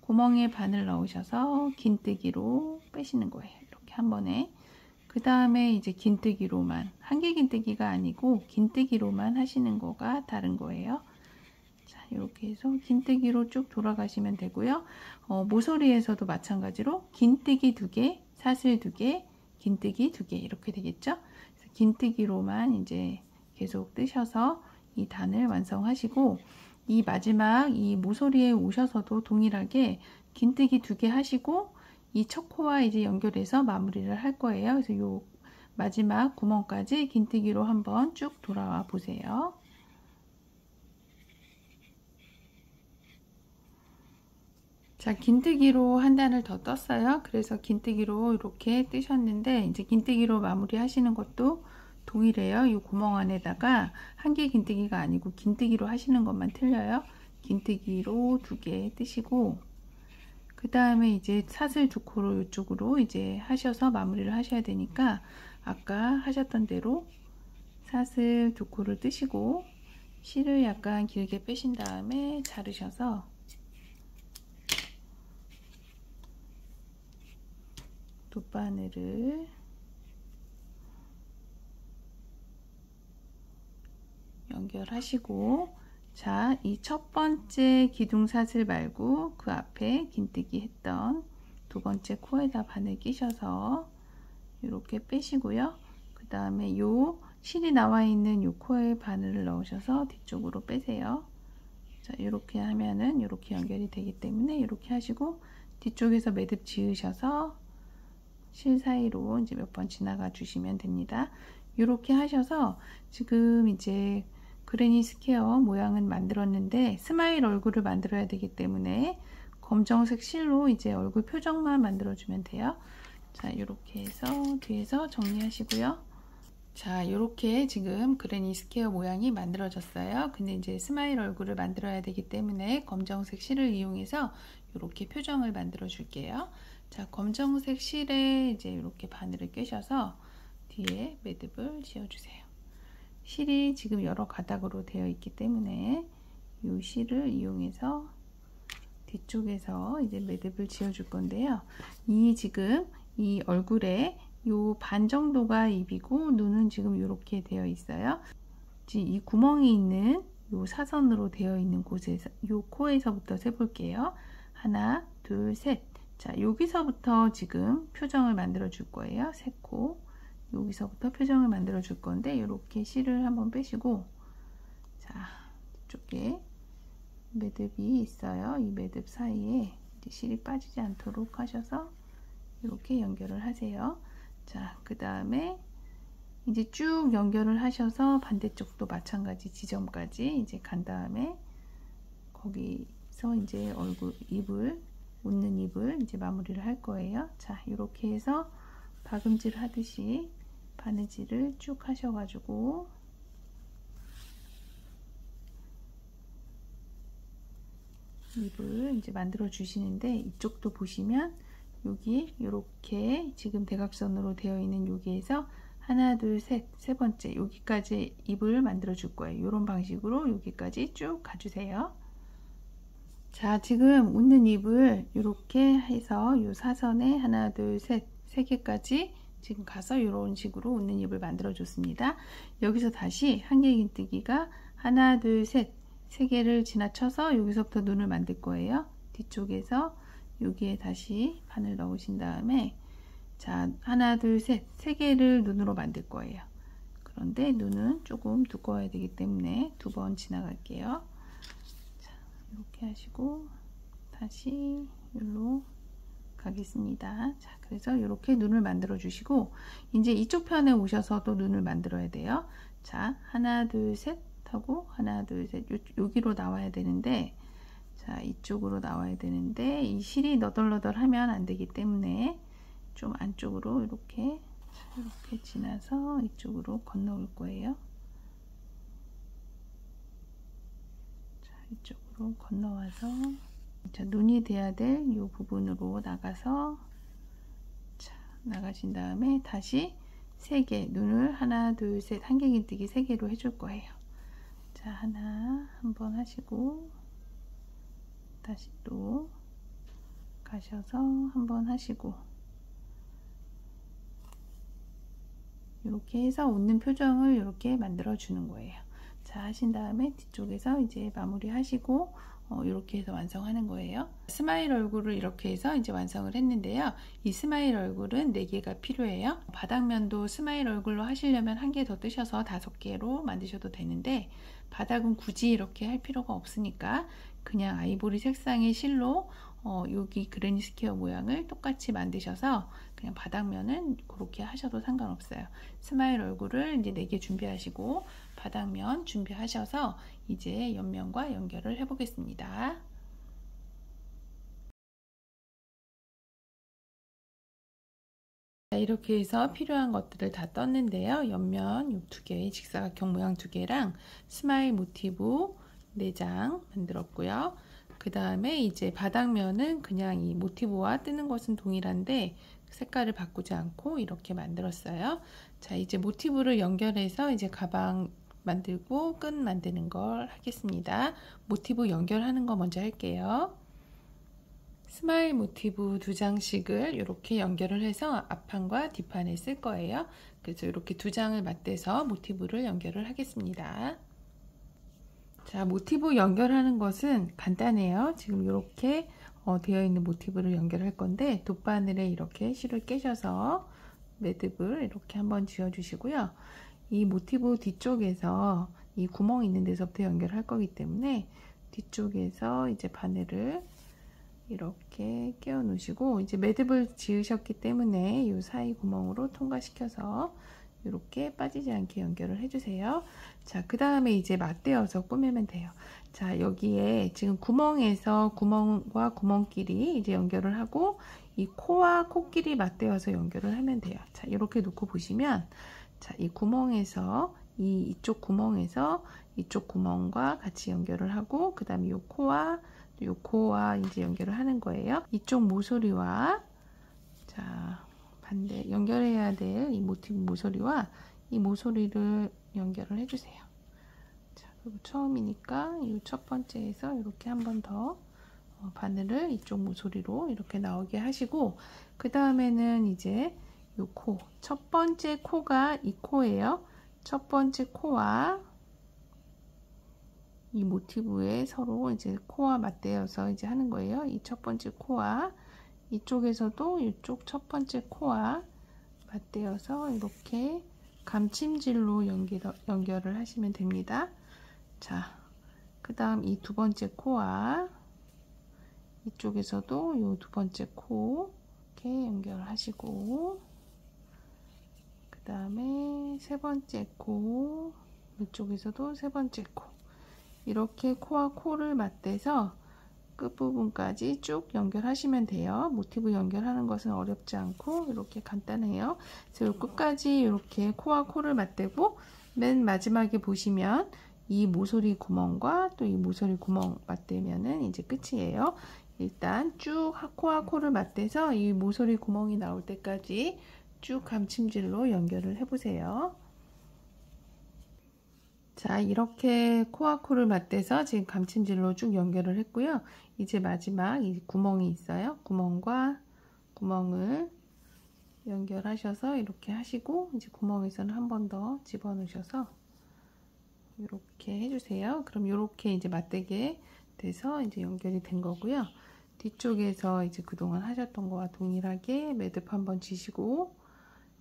구멍에 바늘 넣으셔서 긴뜨기로 빼시는 거예요. 이렇게 한 번에. 그 다음에 이제 긴뜨기로만, 한 개 긴뜨기가 아니고 긴뜨기로만 하시는 거가 다른 거예요. 자, 이렇게 해서 긴뜨기로 쭉 돌아가시면 되고요. 모서리에서도 마찬가지로 긴뜨기 2개, 사슬 2개, 긴뜨기 2개 이렇게 되겠죠. 그래서 긴뜨기로만 이제 계속 뜨셔서 이 단을 완성하시고 이 마지막 이 모서리에 오셔서도 동일하게 긴뜨기 2개 하시고 이 첫 코와 이제 연결해서 마무리를 할 거예요. 그래서 요 마지막 구멍까지 긴뜨기로 한번 쭉 돌아와 보세요. 자, 긴뜨기로 한 단을 더 떴어요. 그래서 긴뜨기로 이렇게 뜨셨는데 이제 긴뜨기로 마무리 하시는 것도 동일해요. 이 구멍 안에다가 한 개 긴뜨기가 아니고 긴뜨기로 하시는 것만 틀려요. 긴뜨기로 2개 뜨시고 그 다음에 이제 사슬 2코로 이쪽으로 이제 하셔서 마무리를 하셔야 되니까 아까 하셨던 대로 사슬 2코를 뜨시고 실을 약간 길게 빼신 다음에 자르셔서 돗바늘을 연결하시고 자, 이 첫 번째 기둥 사슬 말고 그 앞에 긴뜨기 했던 두 번째 코에다 바늘 끼셔서 이렇게 빼시고요. 그 다음에 요 실이 나와 있는 요 코에 바늘을 넣으셔서 뒤쪽으로 빼세요. 자, 이렇게 하면은 이렇게 연결이 되기 때문에 이렇게 하시고 뒤쪽에서 매듭 지으셔서 실 사이로 이제 몇 번 지나가 주시면 됩니다. 이렇게 하셔서 지금 이제 그레니 스퀘어 모양은 만들었는데 스마일 얼굴을 만들어야 되기 때문에 검정색 실로 이제 얼굴 표정만 만들어 주면 돼요. 자, 이렇게 해서 뒤에서 정리하시고요. 자, 이렇게 지금 그레니 스퀘어 모양이 만들어졌어요. 근데 이제 스마일 얼굴을 만들어야 되기 때문에 검정색 실을 이용해서 이렇게 표정을 만들어 줄게요. 자, 검정색 실에 이제 이렇게 바늘을 껴셔서 뒤에 매듭을 지어주세요. 실이 지금 여러 가닥으로 되어 있기 때문에 이 실을 이용해서 뒤쪽에서 이제 매듭을 지어 줄 건데요. 이 지금 이 얼굴에 요 반 정도가 입이고 눈은 지금 이렇게 되어 있어요. 이 구멍이 있는 요 사선으로 되어 있는 곳에서 요 코에서부터 세 볼게요. 하나, 둘, 셋. 자, 여기서부터 지금 표정을 만들어 줄 거예요. 세 코. 여기서부터 표정을 만들어 줄 건데 이렇게 실을 한번 빼시고 자, 이쪽에 매듭이 있어요. 이 매듭 사이에 이제 실이 빠지지 않도록 하셔서 이렇게 연결을 하세요. 자, 그 다음에 이제 쭉 연결을 하셔서 반대쪽도 마찬가지 지점까지 이제 간 다음에 거기서 이제 입을 웃는 입을 이제 마무리를 할 거예요. 자, 이렇게 해서 박음질 하듯이 바느질을 쭉 하셔가지고 입을 이제 만들어 주시는데, 이쪽도 보시면 여기 이렇게 지금 대각선으로 되어 있는 여기에서 하나 둘 셋, 세 번째 여기까지 입을 만들어 줄 거예요. 이런 방식으로 여기까지 쭉 가주세요. 자, 지금 웃는 입을 이렇게 해서 요 사선에 하나 둘 셋, 세 개까지 지금 가서 이런 식으로 웃는 입을 만들어 줬습니다. 여기서 다시 한길긴뜨기가 하나 둘 셋, 세 개를 지나쳐서 여기서부터 눈을 만들 거예요. 뒤쪽에서 여기에 다시 바늘 넣으신 다음에, 자, 하나 둘 셋, 세 개를 눈으로 만들 거예요. 그런데 눈은 조금 두꺼워야 되기 때문에 두 번 지나갈게요. 자, 이렇게 하시고 다시 여기로 가겠습니다. 자, 그래서 이렇게 눈을 만들어 주시고, 이제 이쪽 편에 오셔서 또 눈을 만들어야 돼요. 자, 하나 둘 셋 하고 하나 둘 셋, 여기로 나와야 되는데, 자, 이쪽으로 나와야 되는데 이 실이 너덜너덜 하면 안 되기 때문에 좀 안쪽으로 이렇게 지나서 이쪽으로 건너올 거예요. 자, 이쪽으로 건너와서, 자, 눈이 돼야 될 이 부분으로 나가서, 자, 나가신 다음에 다시 3개 눈을 하나 둘 셋, 한길긴뜨기 3개로 해줄 거예요. 자, 하나 한번 하시고 다시 또 가셔서 한번 하시고, 이렇게 해서 웃는 표정을 이렇게 만들어 주는 거예요. 자, 하신 다음에 뒤쪽에서 이제 마무리 하시고 이렇게 해서 완성하는 거예요. 스마일 얼굴을 이렇게 해서 이제 완성을 했는데요. 이 스마일 얼굴은 4개가 필요해요. 바닥면도 스마일 얼굴로 하시려면 1개 더 뜨셔서 5개로 만드셔도 되는데, 바닥은 굳이 이렇게 할 필요가 없으니까 그냥 아이보리 색상의 실로 여기 그레니 스퀘어 모양을 똑같이 만드셔서 그냥 바닥면은 그렇게 하셔도 상관없어요. 스마일 얼굴을 이제 4개 준비하시고 바닥면 준비하셔서 이제 옆면과 연결을 해 보겠습니다. 이렇게 해서 필요한 것들을 다 떴는데요. 옆면 이 2개, 직사각형 모양 2개랑 스마일 모티브 4장 만들었고요. 그 다음에 이제 바닥면은 그냥 이 모티브와 뜨는 것은 동일한데 색깔을 바꾸지 않고 이렇게 만들었어요. 자, 이제 모티브를 연결해서 이제 가방 만들고 끈 만드는 걸 하겠습니다. 모티브 연결하는 거 먼저 할게요. 스마일 모티브 2장씩을 이렇게 연결을 해서 앞판과 뒷판에 쓸 거예요. 그래서 이렇게 2장을 맞대서 모티브를 연결을 하겠습니다. 자, 모티브 연결하는 것은 간단해요. 지금 이렇게 되어 있는 모티브를 연결할 건데, 돗바늘에 이렇게 실을 깨셔서 매듭을 이렇게 한번 지어 주시고요. 이 모티브 뒤쪽에서 이 구멍이 있는 데서부터 연결할 거기 때문에 뒤쪽에서 이제 바늘을 이렇게 끼워 놓으시고, 이제 매듭을 지으셨기 때문에 이 사이 구멍으로 통과시켜서 이렇게 빠지지 않게 연결을 해주세요. 자, 그 다음에 이제 맞대어서 꾸미면 돼요. 자, 여기에 지금 구멍에서 구멍과 구멍끼리 이제 연결을 하고, 이 코와 코끼리 맞대어서 연결을 하면 돼요. 자, 이렇게 놓고 보시면, 자, 이 구멍에서 이쪽 구멍에서 이쪽 구멍과 같이 연결을 하고, 그 다음에 요 코와 이제 연결을 하는 거예요. 이쪽 모서리와, 자, 반대 연결해야 될 이 모티브 모서리와 이 모서리를 연결을 해주세요. 자, 그리고 처음이니까 이 첫 번째에서 이렇게 한 번 더 바늘을 이쪽 모서리로 이렇게 나오게 하시고, 그 다음에는 이제 요 코, 첫 번째 코가 이 코예요. 첫 번째 코와 이 모티브에 서로 이제 코와 맞대어서 이제 하는 거예요. 이 첫 번째 코와 이쪽에서도 이쪽 첫 번째 코와 맞대어서 이렇게 감침질로 연결을 하시면 됩니다. 자, 그 다음 이 두 번째 코와 이쪽에서도 이 두 번째 코 이렇게 연결하시고, 그 다음에 세 번째 코, 이쪽에서도 세 번째 코, 이렇게 코와 코를 맞대서 끝부분까지 쭉 연결하시면 돼요. 모티브 연결하는 것은 어렵지 않고 이렇게 간단해요. 그래서 끝까지 이렇게 코와 코를 맞대고, 맨 마지막에 보시면 이 모서리 구멍과 또 이 모서리 구멍 맞대면은 이제 끝이에요. 일단 쭉 코와 코를 맞대서 이 모서리 구멍이 나올 때까지 쭉 감침질로 연결을 해보세요. 자, 이렇게 코와 코를 맞대서 지금 감침질로 쭉 연결을 했고요. 이제 마지막 이 구멍이 있어요. 구멍과 구멍을 연결하셔서 이렇게 하시고, 이제 구멍에서는 한 번 더 집어넣으셔서 이렇게 해주세요. 그럼 이렇게 이제 맞대게 돼서 이제 연결이 된 거고요. 뒤쪽에서 이제 그동안 하셨던 거와 동일하게 매듭 한번 지시고,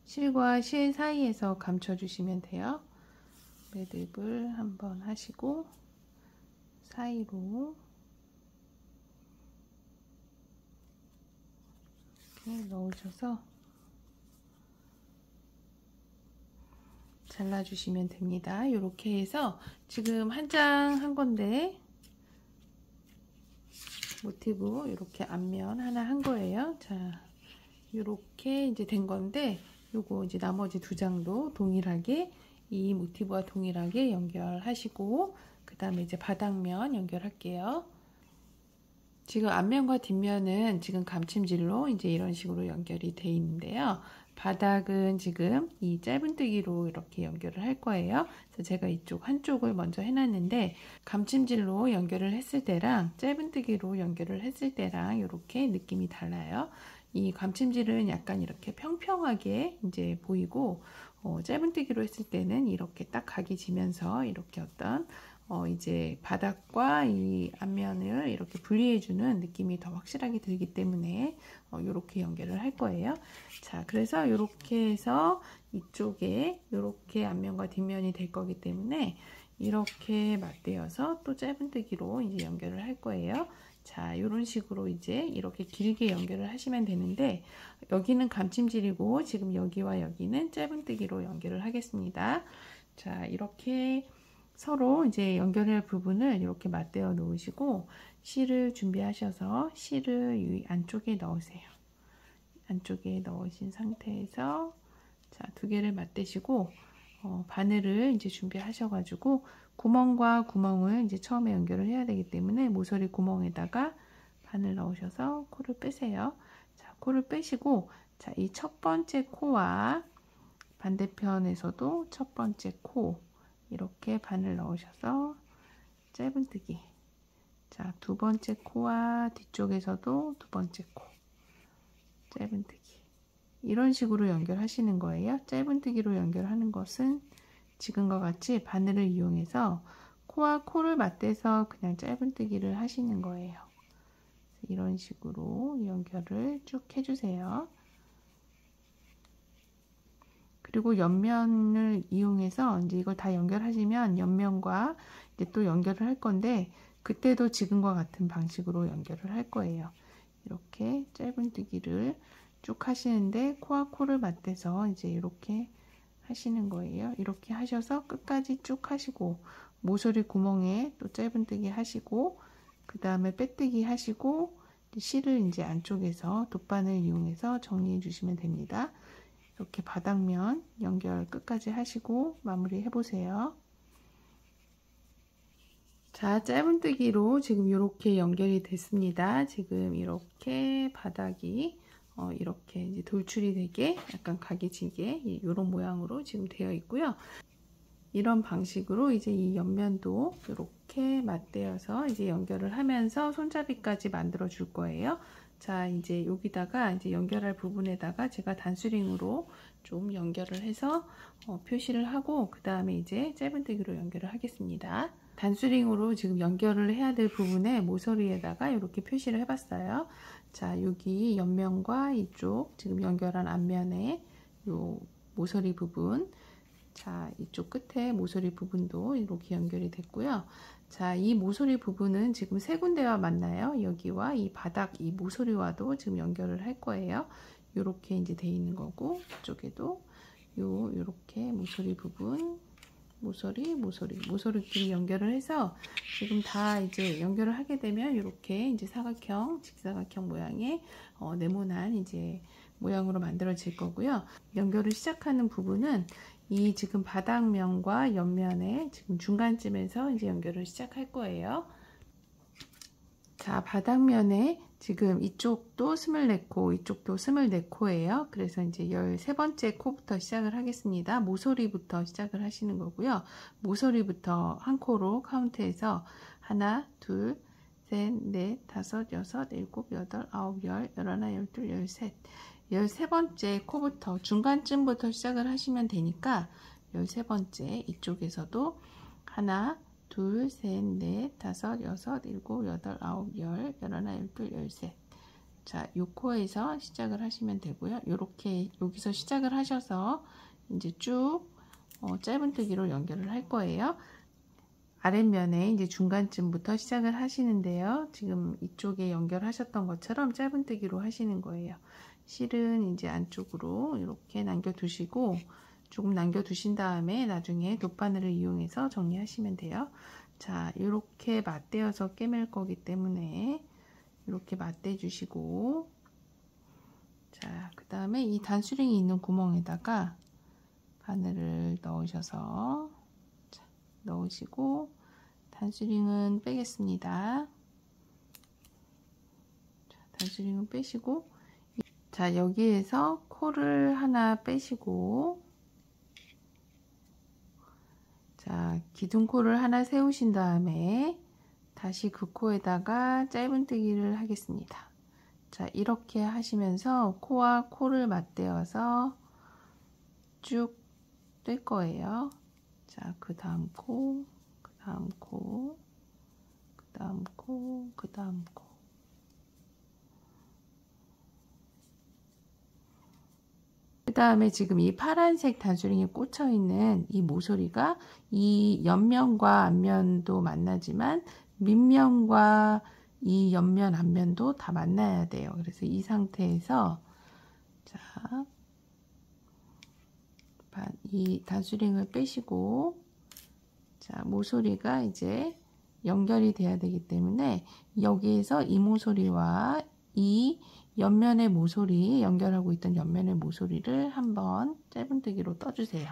실과 실 사이에서 감춰 주시면 돼요. 매듭을 한번 하시고 사이로 이렇게 넣으셔서 잘라주시면 됩니다. 이렇게 해서 지금 한 장 한 건데 모티브 이렇게 앞면 하나 한 거예요. 자, 이렇게 이제 된 건데, 요거 이제 나머지 두 장도 동일하게 이 모티브와 동일하게 연결하시고, 그 다음에 이제 바닥면 연결할게요. 지금 앞면과 뒷면은 지금 감침질로 이제 이런 식으로 연결이 돼 있는데요. 바닥은 지금 이 짧은뜨기로 이렇게 연결을 할 거예요. 그래서 제가 이쪽 한쪽을 먼저 해놨는데, 감침질로 연결을 했을 때랑 짧은뜨기로 연결을 했을 때랑 이렇게 느낌이 달라요. 이 감침질은 약간 이렇게 평평하게 이제 보이고, 짧은뜨기로 했을 때는 이렇게 딱 각이 지면서 이렇게 어떤 이제 바닥과 이 앞면을 이렇게 분리해주는 느낌이 더 확실하게 들기 때문에 이렇게 연결을 할 거예요. 자, 그래서 이렇게 해서 이쪽에 이렇게 앞면과 뒷면이 될 거기 때문에 이렇게 맞대어서 또 짧은뜨기로 이제 연결을 할 거예요. 자, 이런 식으로 이제 이렇게 길게 연결을 하시면 되는데, 여기는 감침질이고 지금 여기와 여기는 짧은뜨기로 연결을 하겠습니다. 자, 이렇게 서로 이제 연결할 부분을 이렇게 맞대어 놓으시고, 실을 준비하셔서 실을 이 안쪽에 넣으세요. 안쪽에 넣으신 상태에서 자, 두 개를 맞대시고 바늘을 이제 준비하셔가지고 구멍과 구멍을 이제 처음에 연결을 해야 되기 때문에 모서리 구멍에다가 바늘 넣으셔서 코를 빼세요. 자, 코를 빼시고, 자, 이 첫 번째 코와 반대편에서도 첫 번째 코 이렇게 바늘 넣으셔서 짧은뜨기. 자, 두 번째 코와 뒤쪽에서도 두 번째 코 짧은뜨기. 이런 식으로 연결하시는 거예요. 짧은뜨기로 연결하는 것은 지금과 같이 바늘을 이용해서 코와 코를 맞대서 그냥 짧은뜨기를 하시는 거예요. 이런 식으로 연결을 쭉 해주세요. 그리고 옆면을 이용해서 이제 이걸 다 연결하시면 옆면과 이제 또 연결을 할 건데, 그때도 지금과 같은 방식으로 연결을 할 거예요. 이렇게 짧은뜨기를 쭉 하시는데 코와 코를 맞대서 이제 이렇게 하시는 거예요. 이렇게 하셔서 끝까지 쭉 하시고, 모서리 구멍에 또 짧은뜨기 하시고, 그 다음에 빼뜨기 하시고, 실을 이제 안쪽에서 돗바늘 이용해서 정리해 주시면 됩니다. 이렇게 바닥면 연결 끝까지 하시고 마무리 해보세요. 자, 짧은뜨기로 지금 이렇게 연결이 됐습니다. 지금 이렇게 바닥이 이렇게 이제 돌출이 되게 약간 각이 지게 이런 모양으로 지금 되어 있고요. 이런 방식으로 이제 이 옆면도 이렇게 맞대어서 이제 연결을 하면서 손잡이까지 만들어 줄 거예요. 자, 이제 여기다가 이제 연결할 부분에다가 제가 단수링으로 좀 연결을 해서 표시를 하고, 그 다음에 이제 짧은뜨기로 연결을 하겠습니다. 단수링으로 지금 연결을 해야 될 부분에 모서리에다가 이렇게 표시를 해봤어요. 자, 여기 옆면과 이쪽 지금 연결한 앞면에 요 모서리 부분, 자, 이쪽 끝에 모서리 부분도 이렇게 연결이 됐고요. 자, 이 모서리 부분은 지금 세 군데와 만나요. 여기와 이 바닥 이 모서리와도 지금 연결을 할 거예요. 요렇게 이제 돼 있는 거고, 이쪽에도 요렇게 모서리 부분, 모서리끼리 연결을 해서 지금 다 이제 연결을 하게 되면 이렇게 이제 사각형, 직사각형 모양의 네모난 이제 모양으로 만들어질 거고요. 연결을 시작하는 부분은 이 지금 바닥면과 옆면에 지금 중간쯤에서 이제 연결을 시작할 거예요. 자, 바닥면에 지금 이쪽도 24코, 이쪽도 24코예요. 그래서 이제 13번째 코부터 시작을 하겠습니다. 모서리부터 시작을 하시는 거고요. 모서리부터 한 코로 카운트해서 하나, 둘, 셋, 넷, 다섯, 여섯, 일곱, 여덟, 아홉, 열, 열하나, 열둘, 열셋. 13번째 코부터 중간쯤부터 시작을 하시면 되니까 13번째 이쪽에서도 하나, 둘, 셋, 넷, 다섯, 여섯, 일곱, 여덟, 아홉, 열, 열하나, 열둘, 열셋. 자, 요 코에서 시작을 하시면 되고요. 요렇게 여기서 시작을 하셔서 이제 쭉 짧은뜨기로 연결을 할 거예요. 아랫면에 이제 중간쯤부터 시작을 하시는데요. 지금 이쪽에 연결하셨던 것처럼 짧은뜨기로 하시는 거예요. 실은 이제 안쪽으로 이렇게 남겨두시고 조금 남겨두신 다음에 나중에 돗바늘을 이용해서 정리하시면 돼요. 자, 이렇게 맞대어서 꿰맬 거기 때문에 이렇게 맞대 주시고, 자, 그 다음에 이 단수링이 있는 구멍에다가 바늘을 넣으셔서, 자, 넣으시고 단수링은 빼겠습니다. 자, 단수링은 빼시고, 자, 여기에서 코를 하나 빼시고, 자, 기둥코를 하나 세우신 다음에 다시 그 코에다가 짧은뜨기를 하겠습니다. 자, 이렇게 하시면서 코와 코를 맞대어서 쭉 뜰 거예요. 자, 그 다음 코, 그 다음 코, 그 다음 코, 그 다음 코. 그 다음에 지금 이 파란색 단수링에 꽂혀 있는 이 모서리가 이 옆면과 앞면도 만나지만 밑면과 이 옆면 앞면도 다 만나야 돼요. 그래서 이 상태에서 자, 이 단수링을 빼시고, 자, 모서리가 이제 연결이 돼야 되기 때문에 여기에서 이 모서리와 이 옆면의 모서리, 연결하고 있던 옆면의 모서리를 한번 짧은뜨기로 떠주세요.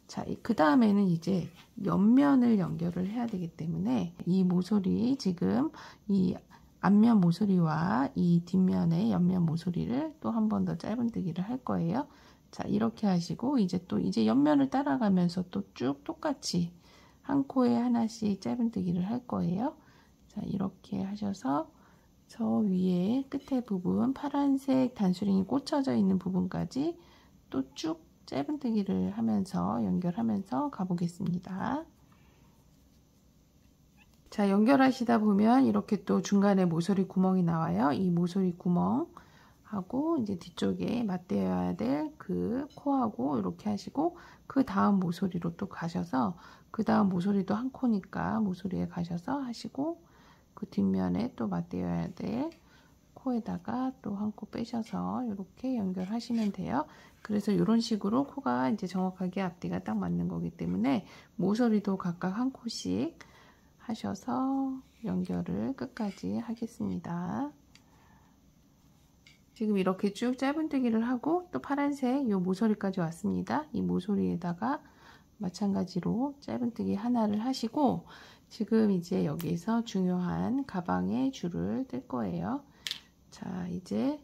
자, 그 다음에는 이제 옆면을 연결을 해야 되기 때문에 이 모서리, 지금 이 앞면 모서리와 이 뒷면의 옆면 모서리를 또 한 번 더 짧은뜨기를 할 거예요. 자, 이렇게 하시고 이제 옆면을 따라가면서 또 쭉 똑같이 한 코에 하나씩 짧은뜨기를 할 거예요. 자, 이렇게 하셔서 저 위에 끝에 부분 파란색 단수링이 꽂혀져 있는 부분까지 또 쭉 짧은뜨기를 하면서 연결하면서 가보겠습니다. 자, 연결하시다 보면 이렇게 또 중간에 모서리 구멍이 나와요. 이 모서리 구멍 하고 이제 뒤쪽에 맞대어야 될 그 코하고 이렇게 하시고, 그 다음 모서리로 또 가셔서, 그 다음 모서리도 한 코니까 모서리에 가셔서 하시고, 그 뒷면에 또 맞대어야 될 코에다가 또 한 코 빼셔서 이렇게 연결하시면 돼요. 그래서 이런 식으로 코가 이제 정확하게 앞뒤가 딱 맞는 거기 때문에 모서리도 각각 한 코씩 하셔서 연결을 끝까지 하겠습니다. 지금 이렇게 쭉 짧은뜨기를 하고 또 파란색 요 모서리까지 왔습니다. 이 모서리에다가 마찬가지로 짧은뜨기 하나를 하시고, 지금 이제 여기서 중요한 가방의 줄을 뜰 거예요. 자, 이제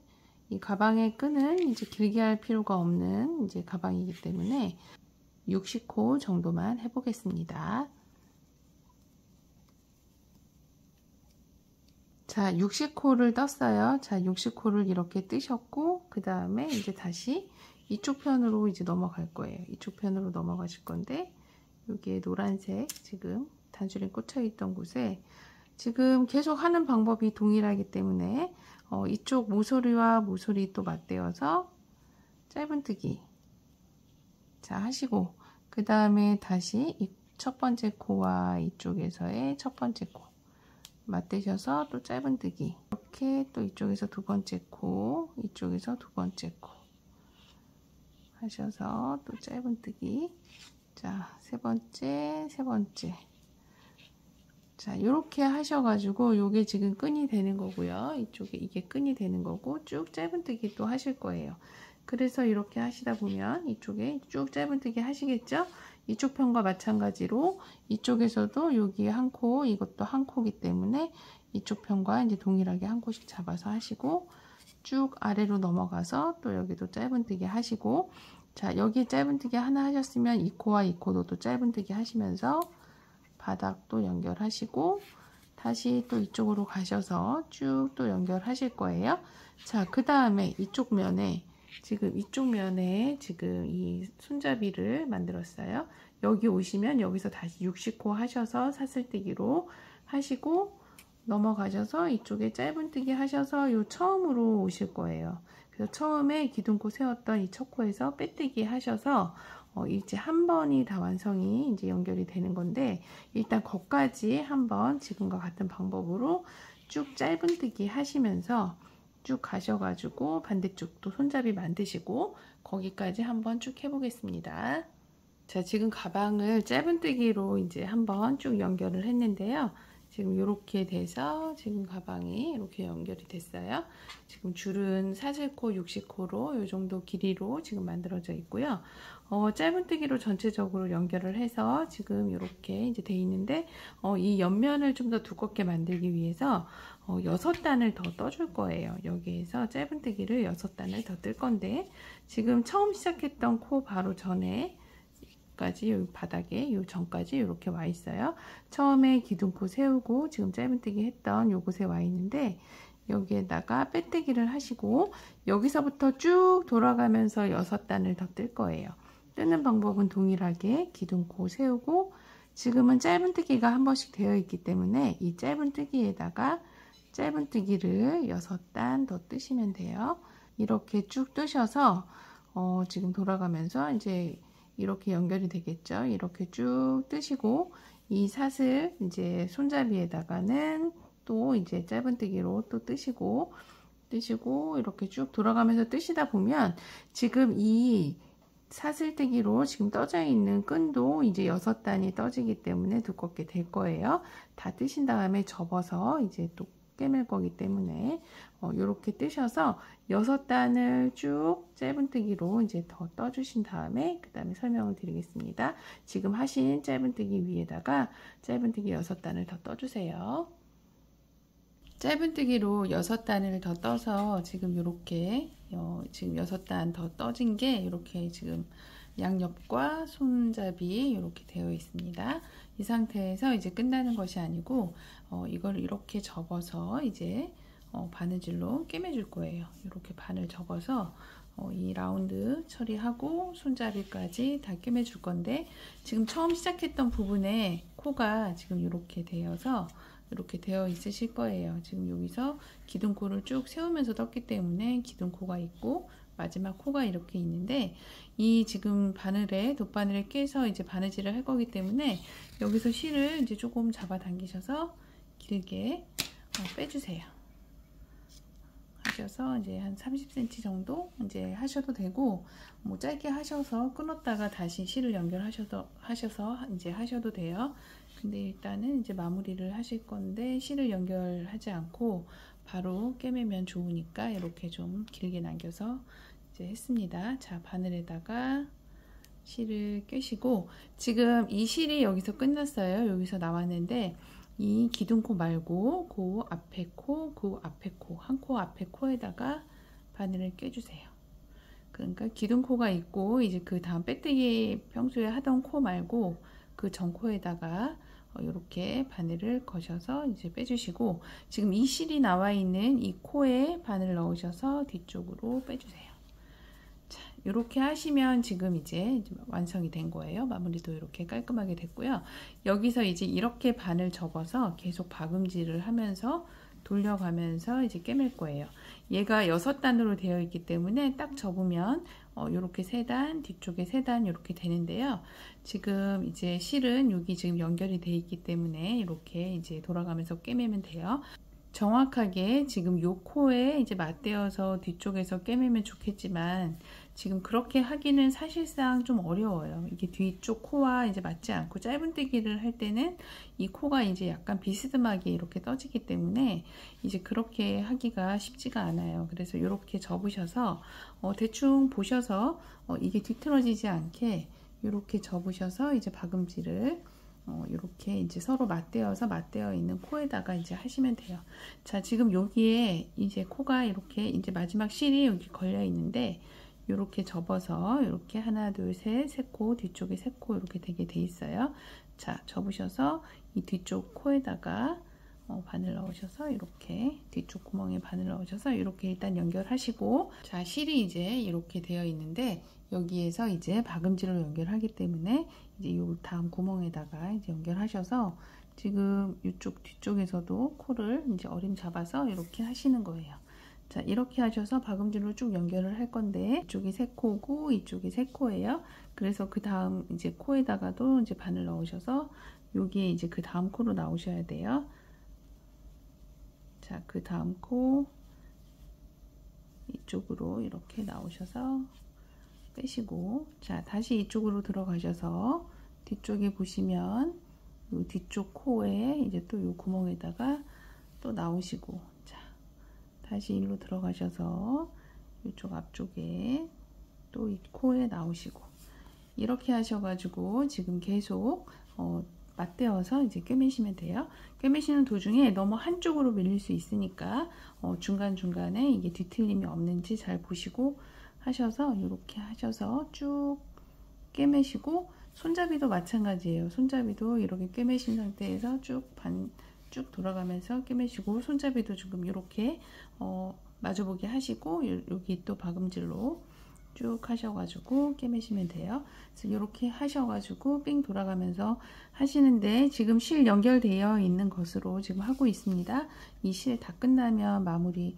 이 가방의 끈은 이제 길게 할 필요가 없는 이제 가방이기 때문에 60코 정도만 해보겠습니다. 자, 60코를 떴어요. 자, 60코를 이렇게 뜨셨고, 그 다음에 이제 다시 이쪽 편으로 이제 넘어갈 거예요. 이쪽 편으로 넘어가실 건데, 여기에 노란색 지금 단수링 꽂혀 있던 곳에 지금 계속 하는 방법이 동일하기 때문에 이쪽 모서리와 모서리 또 맞대어서 짧은뜨기 자 하시고, 그 다음에 다시 이 첫 번째 코와 이쪽에서의 첫 번째 코 맞대셔서 또 짧은뜨기, 이렇게 또 이쪽에서 두 번째 코, 이쪽에서 두 번째 코 하셔서 또 짧은뜨기. 자, 세 번째, 세 번째. 자, 이렇게 하셔가지고 요게 지금 끈이 되는 거고요. 이쪽에 이게 끈이 되는 거고 쭉 짧은뜨기 또 하실 거예요. 그래서 이렇게 하시다 보면 이쪽에 쭉 짧은뜨기 하시겠죠? 이쪽 편과 마찬가지로 이쪽에서도 여기 한 코, 이것도 한 코기 때문에 이쪽 편과 이제 동일하게 한 코씩 잡아서 하시고 쭉 아래로 넘어가서 또 여기도 짧은뜨기 하시고, 자, 여기 짧은뜨기 하나 하셨으면 이 코와 이 코도 또 짧은뜨기 하시면서 바닥도 연결하시고 다시 또 이쪽으로 가셔서 쭉 또 연결하실 거예요. 자, 그 다음에 이쪽 면에 지금 이 손잡이를 만들었어요. 여기 오시면 여기서 다시 60코 하셔서 사슬뜨기로 하시고 넘어가셔서 이쪽에 짧은뜨기 하셔서 요 처음으로 오실 거예요. 그래서 처음에 기둥코 세웠던 이 첫 코에서 빼뜨기 하셔서 이제 한 번이 다 완성이 이제 연결이 되는 건데, 일단 거기까지 한번 지금과 같은 방법으로 쭉 짧은뜨기 하시면서 쭉 가셔가지고 반대쪽도 손잡이 만드시고 거기까지 한번 쭉 해보겠습니다. 자, 지금 가방을 짧은뜨기로 이제 한번 쭉 연결을 했는데요. 지금 이렇게 돼서 지금 가방이 이렇게 연결이 됐어요. 지금 줄은 사슬코 60코로 이 정도 길이로 지금 만들어져 있고요. 짧은뜨기로 전체적으로 연결을 해서 지금 이렇게 이제 돼 있는데, 이 옆면을 좀 더 두껍게 만들기 위해서 6단을 더 떠줄 거예요. 여기에서 짧은뜨기를 6단을 더 뜰 건데, 지금 처음 시작했던 코 바로 전에 까지 여기 바닥에 요 전까지 이렇게 와 있어요. 처음에 기둥코 세우고 지금 짧은뜨기 했던 요곳에 와 있는데, 여기에다가 빼뜨기를 하시고 여기서부터 쭉 돌아가면서 6단을 더 뜰 거예요. 뜨는 방법은 동일하게 기둥코 세우고, 지금은 짧은뜨기가 한 번씩 되어 있기 때문에 이 짧은뜨기에다가 짧은뜨기를 6단 더 뜨시면 돼요. 이렇게 쭉 뜨셔서 지금 돌아가면서 이제 이렇게 연결이 되겠죠. 이렇게 쭉 뜨시고 이 사슬 이제 손잡이에다가는 또 이제 짧은뜨기로 또 뜨시고 이렇게 쭉 돌아가면서 뜨시다 보면 지금 이 사슬뜨기로 지금 떠져 있는 끈도 이제 6단이 떠지기 때문에 두껍게 될 거예요. 다 뜨신 다음에 접어서 이제 또 꿰맬 거기 때문에 이렇게 뜨셔서 6단을 쭉 짧은뜨기로 이제 더 떠주신 다음에 그 다음에 설명을 드리겠습니다. 지금 하신 짧은뜨기 위에다가 짧은뜨기 6단을 더 떠주세요. 짧은뜨기로 6단을 더 떠서 지금 이렇게 지금 6단 더 떠진 게 이렇게 지금 양옆과 손잡이 이렇게 되어 있습니다. 이 상태에서 이제 끝나는 것이 아니고 이걸 이렇게 접어서 이제 바느질로 꿰매줄 거예요. 이렇게 반을 접어서 이 라운드 처리하고 손잡이까지 다 꿰매줄 건데, 지금 처음 시작했던 부분에 코가 지금 이렇게 되어서 이렇게 되어 있으실 거예요. 지금 여기서 기둥코를 쭉 세우면서 떴기 때문에 기둥코가 있고 마지막 코가 이렇게 있는데, 이 지금 바늘에 돗바늘에 깨서 이제 바느질을 할 거기 때문에 여기서 실을 이제 조금 잡아 당기셔서 길게 빼주세요. 하셔서 이제 한 30cm 정도 이제 하셔도 되고, 뭐 짧게 하셔서 끊었다가 다시 실을 연결하셔서 이제 하셔도 돼요. 근데 일단은 이제 마무리를 하실 건데 실을 연결하지 않고 바로 꿰매면 좋으니까 이렇게 좀 길게 남겨서 이제 했습니다. 자, 바늘에다가 실을 꿰시고, 지금 이 실이 여기서 끝났어요. 여기서 나왔는데 이 기둥코 말고 그 앞에 코, 그 앞에 코, 한 코 앞에 코에다가 바늘을 껴주세요. 그러니까 기둥코가 있고 이제 그 다음 빼뜨기 평소에 하던 코 말고 그 전 코에다가 이렇게 바늘을 거셔서 이제 빼주시고, 지금 이 실이 나와 있는 이 코에 바늘을 넣으셔서 뒤쪽으로 빼주세요. 자, 이렇게 하시면 지금 이제 완성이 된 거예요. 마무리도 이렇게 깔끔하게 됐고요. 여기서 이제 이렇게 바늘 접어서 계속 박음질을 하면서 돌려가면서 이제 꿰맬 거예요. 얘가 6단으로 되어 있기 때문에 딱 접으면 이렇게 3단, 뒤쪽에 3단 이렇게 되는데요. 지금 이제 실은 여기 지금 연결이 돼 있기 때문에 이렇게 이제 돌아가면서 꿰매면 돼요. 정확하게 지금 요 코에 이제 맞대어서 뒤쪽에서 꿰매면 좋겠지만 지금 그렇게 하기는 사실상 좀 어려워요. 이게 뒤쪽 코와 이제 맞지 않고 짧은뜨기를 할 때는 이 코가 이제 약간 비스듬하게 이렇게 떠지기 때문에 이제 그렇게 하기가 쉽지가 않아요. 그래서 이렇게 접으셔서 대충 보셔서 이게 뒤틀어지지 않게 이렇게 접으셔서 이제 박음질을 이렇게 이제 서로 맞대어 있는 코에다가 이제 하시면 돼요. 자, 지금 여기에 이제 코가 이렇게 이제 마지막 실이 여기 걸려 있는데 이렇게 접어서 이렇게 하나, 둘, 셋, 세 코, 뒤쪽에 세 코 이렇게 되게 돼 있어요. 자, 접으셔서 이 뒤쪽 코에다가 바늘 넣으셔서 이렇게 뒤쪽 구멍에 바늘 넣으셔서 이렇게 일단 연결하시고, 자, 실이 이제 이렇게 되어 있는데 여기에서 이제 박음질로 연결하기 때문에 이제 요 다음 구멍에다가 이제 연결하셔서 지금 이쪽 뒤쪽에서도 코를 이제 어림 잡아서 이렇게 하시는 거예요. 자, 이렇게 하셔서 박음질로 쭉 연결을 할 건데 이쪽이 3코고 이쪽이 3코예요. 그래서 그 다음 이제 코에다가도 이제 바늘 넣으셔서 여기에 이제 그 다음 코로 나오셔야 돼요. 자, 그 다음 코 이쪽으로 이렇게 나오셔서 빼시고, 자, 다시 이쪽으로 들어가셔서 뒤쪽에 보시면 이 뒤쪽 코에 이제 또 이 구멍에다가 또 나오시고, 자, 다시 일로 들어가셔서 이쪽 앞쪽에 또 이 코에 나오시고, 이렇게 하셔가지고 지금 계속 맞대어서 이제 꿰매시면 돼요. 꿰매시는 도중에 너무 한쪽으로 밀릴 수 있으니까 중간중간에 이게 뒤틀림이 없는지 잘 보시고 하셔서 이렇게 하셔서 쭉 꿰매시고, 손잡이도 마찬가지예요. 손잡이도 이렇게 꿰매신 상태에서 쭉 돌아가면서 꿰매시고, 손잡이도 지금 이렇게 마주보게 하시고 여기 또 박음질로 쭉 하셔가지고 꿰매시면 돼요. 그래서 이렇게 하셔가지고 삥 돌아가면서 하시는데 지금 실 연결되어 있는 것으로 지금 하고 있습니다. 이 실 다 끝나면 마무리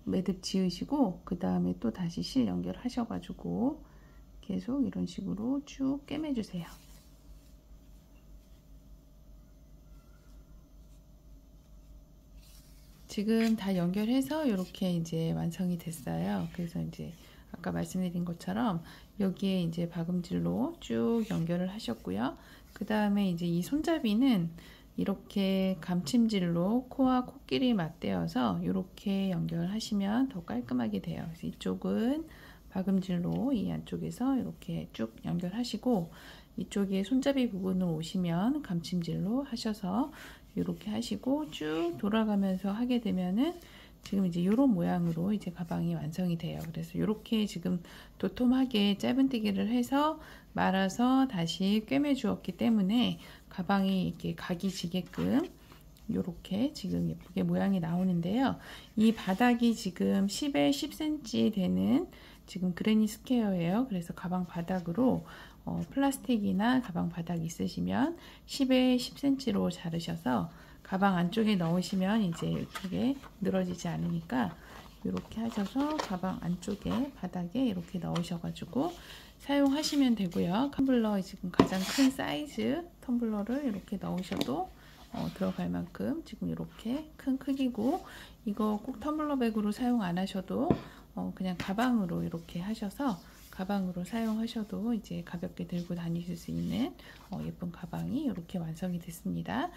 매듭 지으시고 그 다음에 또 다시 실 연결하셔가지고 계속 이런 식으로 쭉 꿰매주세요. 지금 다 연결해서 이렇게 이제 완성이 됐어요. 그래서 이제 아까 말씀드린 것처럼 여기에 이제 박음질로 쭉 연결을 하셨고요. 그 다음에 이제 이 손잡이는 이렇게 감침질로 코와 코끼리 맞대어서 이렇게 연결하시면 더 깔끔하게 돼요. 그래서 이쪽은 박음질로 이 안쪽에서 이렇게 쭉 연결하시고, 이쪽에 손잡이 부분을 오시면 감침질로 하셔서 이렇게 하시고 쭉 돌아가면서 하게 되면은 지금 이제 이런 모양으로 이제 가방이 완성이 돼요. 그래서 이렇게 지금 도톰하게 짧은뜨기를 해서 말아서 다시 꿰매 주었기 때문에 가방이 이렇게 각이 지게끔 이렇게 지금 예쁘게 모양이 나오는데요. 이 바닥이 지금 10에 10cm 되는 지금 그레니 스퀘어예요. 그래서 가방 바닥으로 플라스틱이나 가방 바닥 있으시면 10에 10cm로 자르셔서 가방 안쪽에 넣으시면 이제 이쪽에 늘어지지 않으니까 이렇게 하셔서 가방 안쪽에 바닥에 이렇게 넣으셔가지고 사용하시면 되고요. 텀블러 지금 가장 큰 사이즈 텀블러를 이렇게 넣으셔도 들어갈 만큼 지금 이렇게 큰 크기고, 이거 꼭 텀블러 백으로 사용 안 하셔도 그냥 가방으로 이렇게 하셔서 가방으로 사용하셔도 이제 가볍게 들고 다니실 수 있는 예쁜 가방이 이렇게 완성이 됐습니다.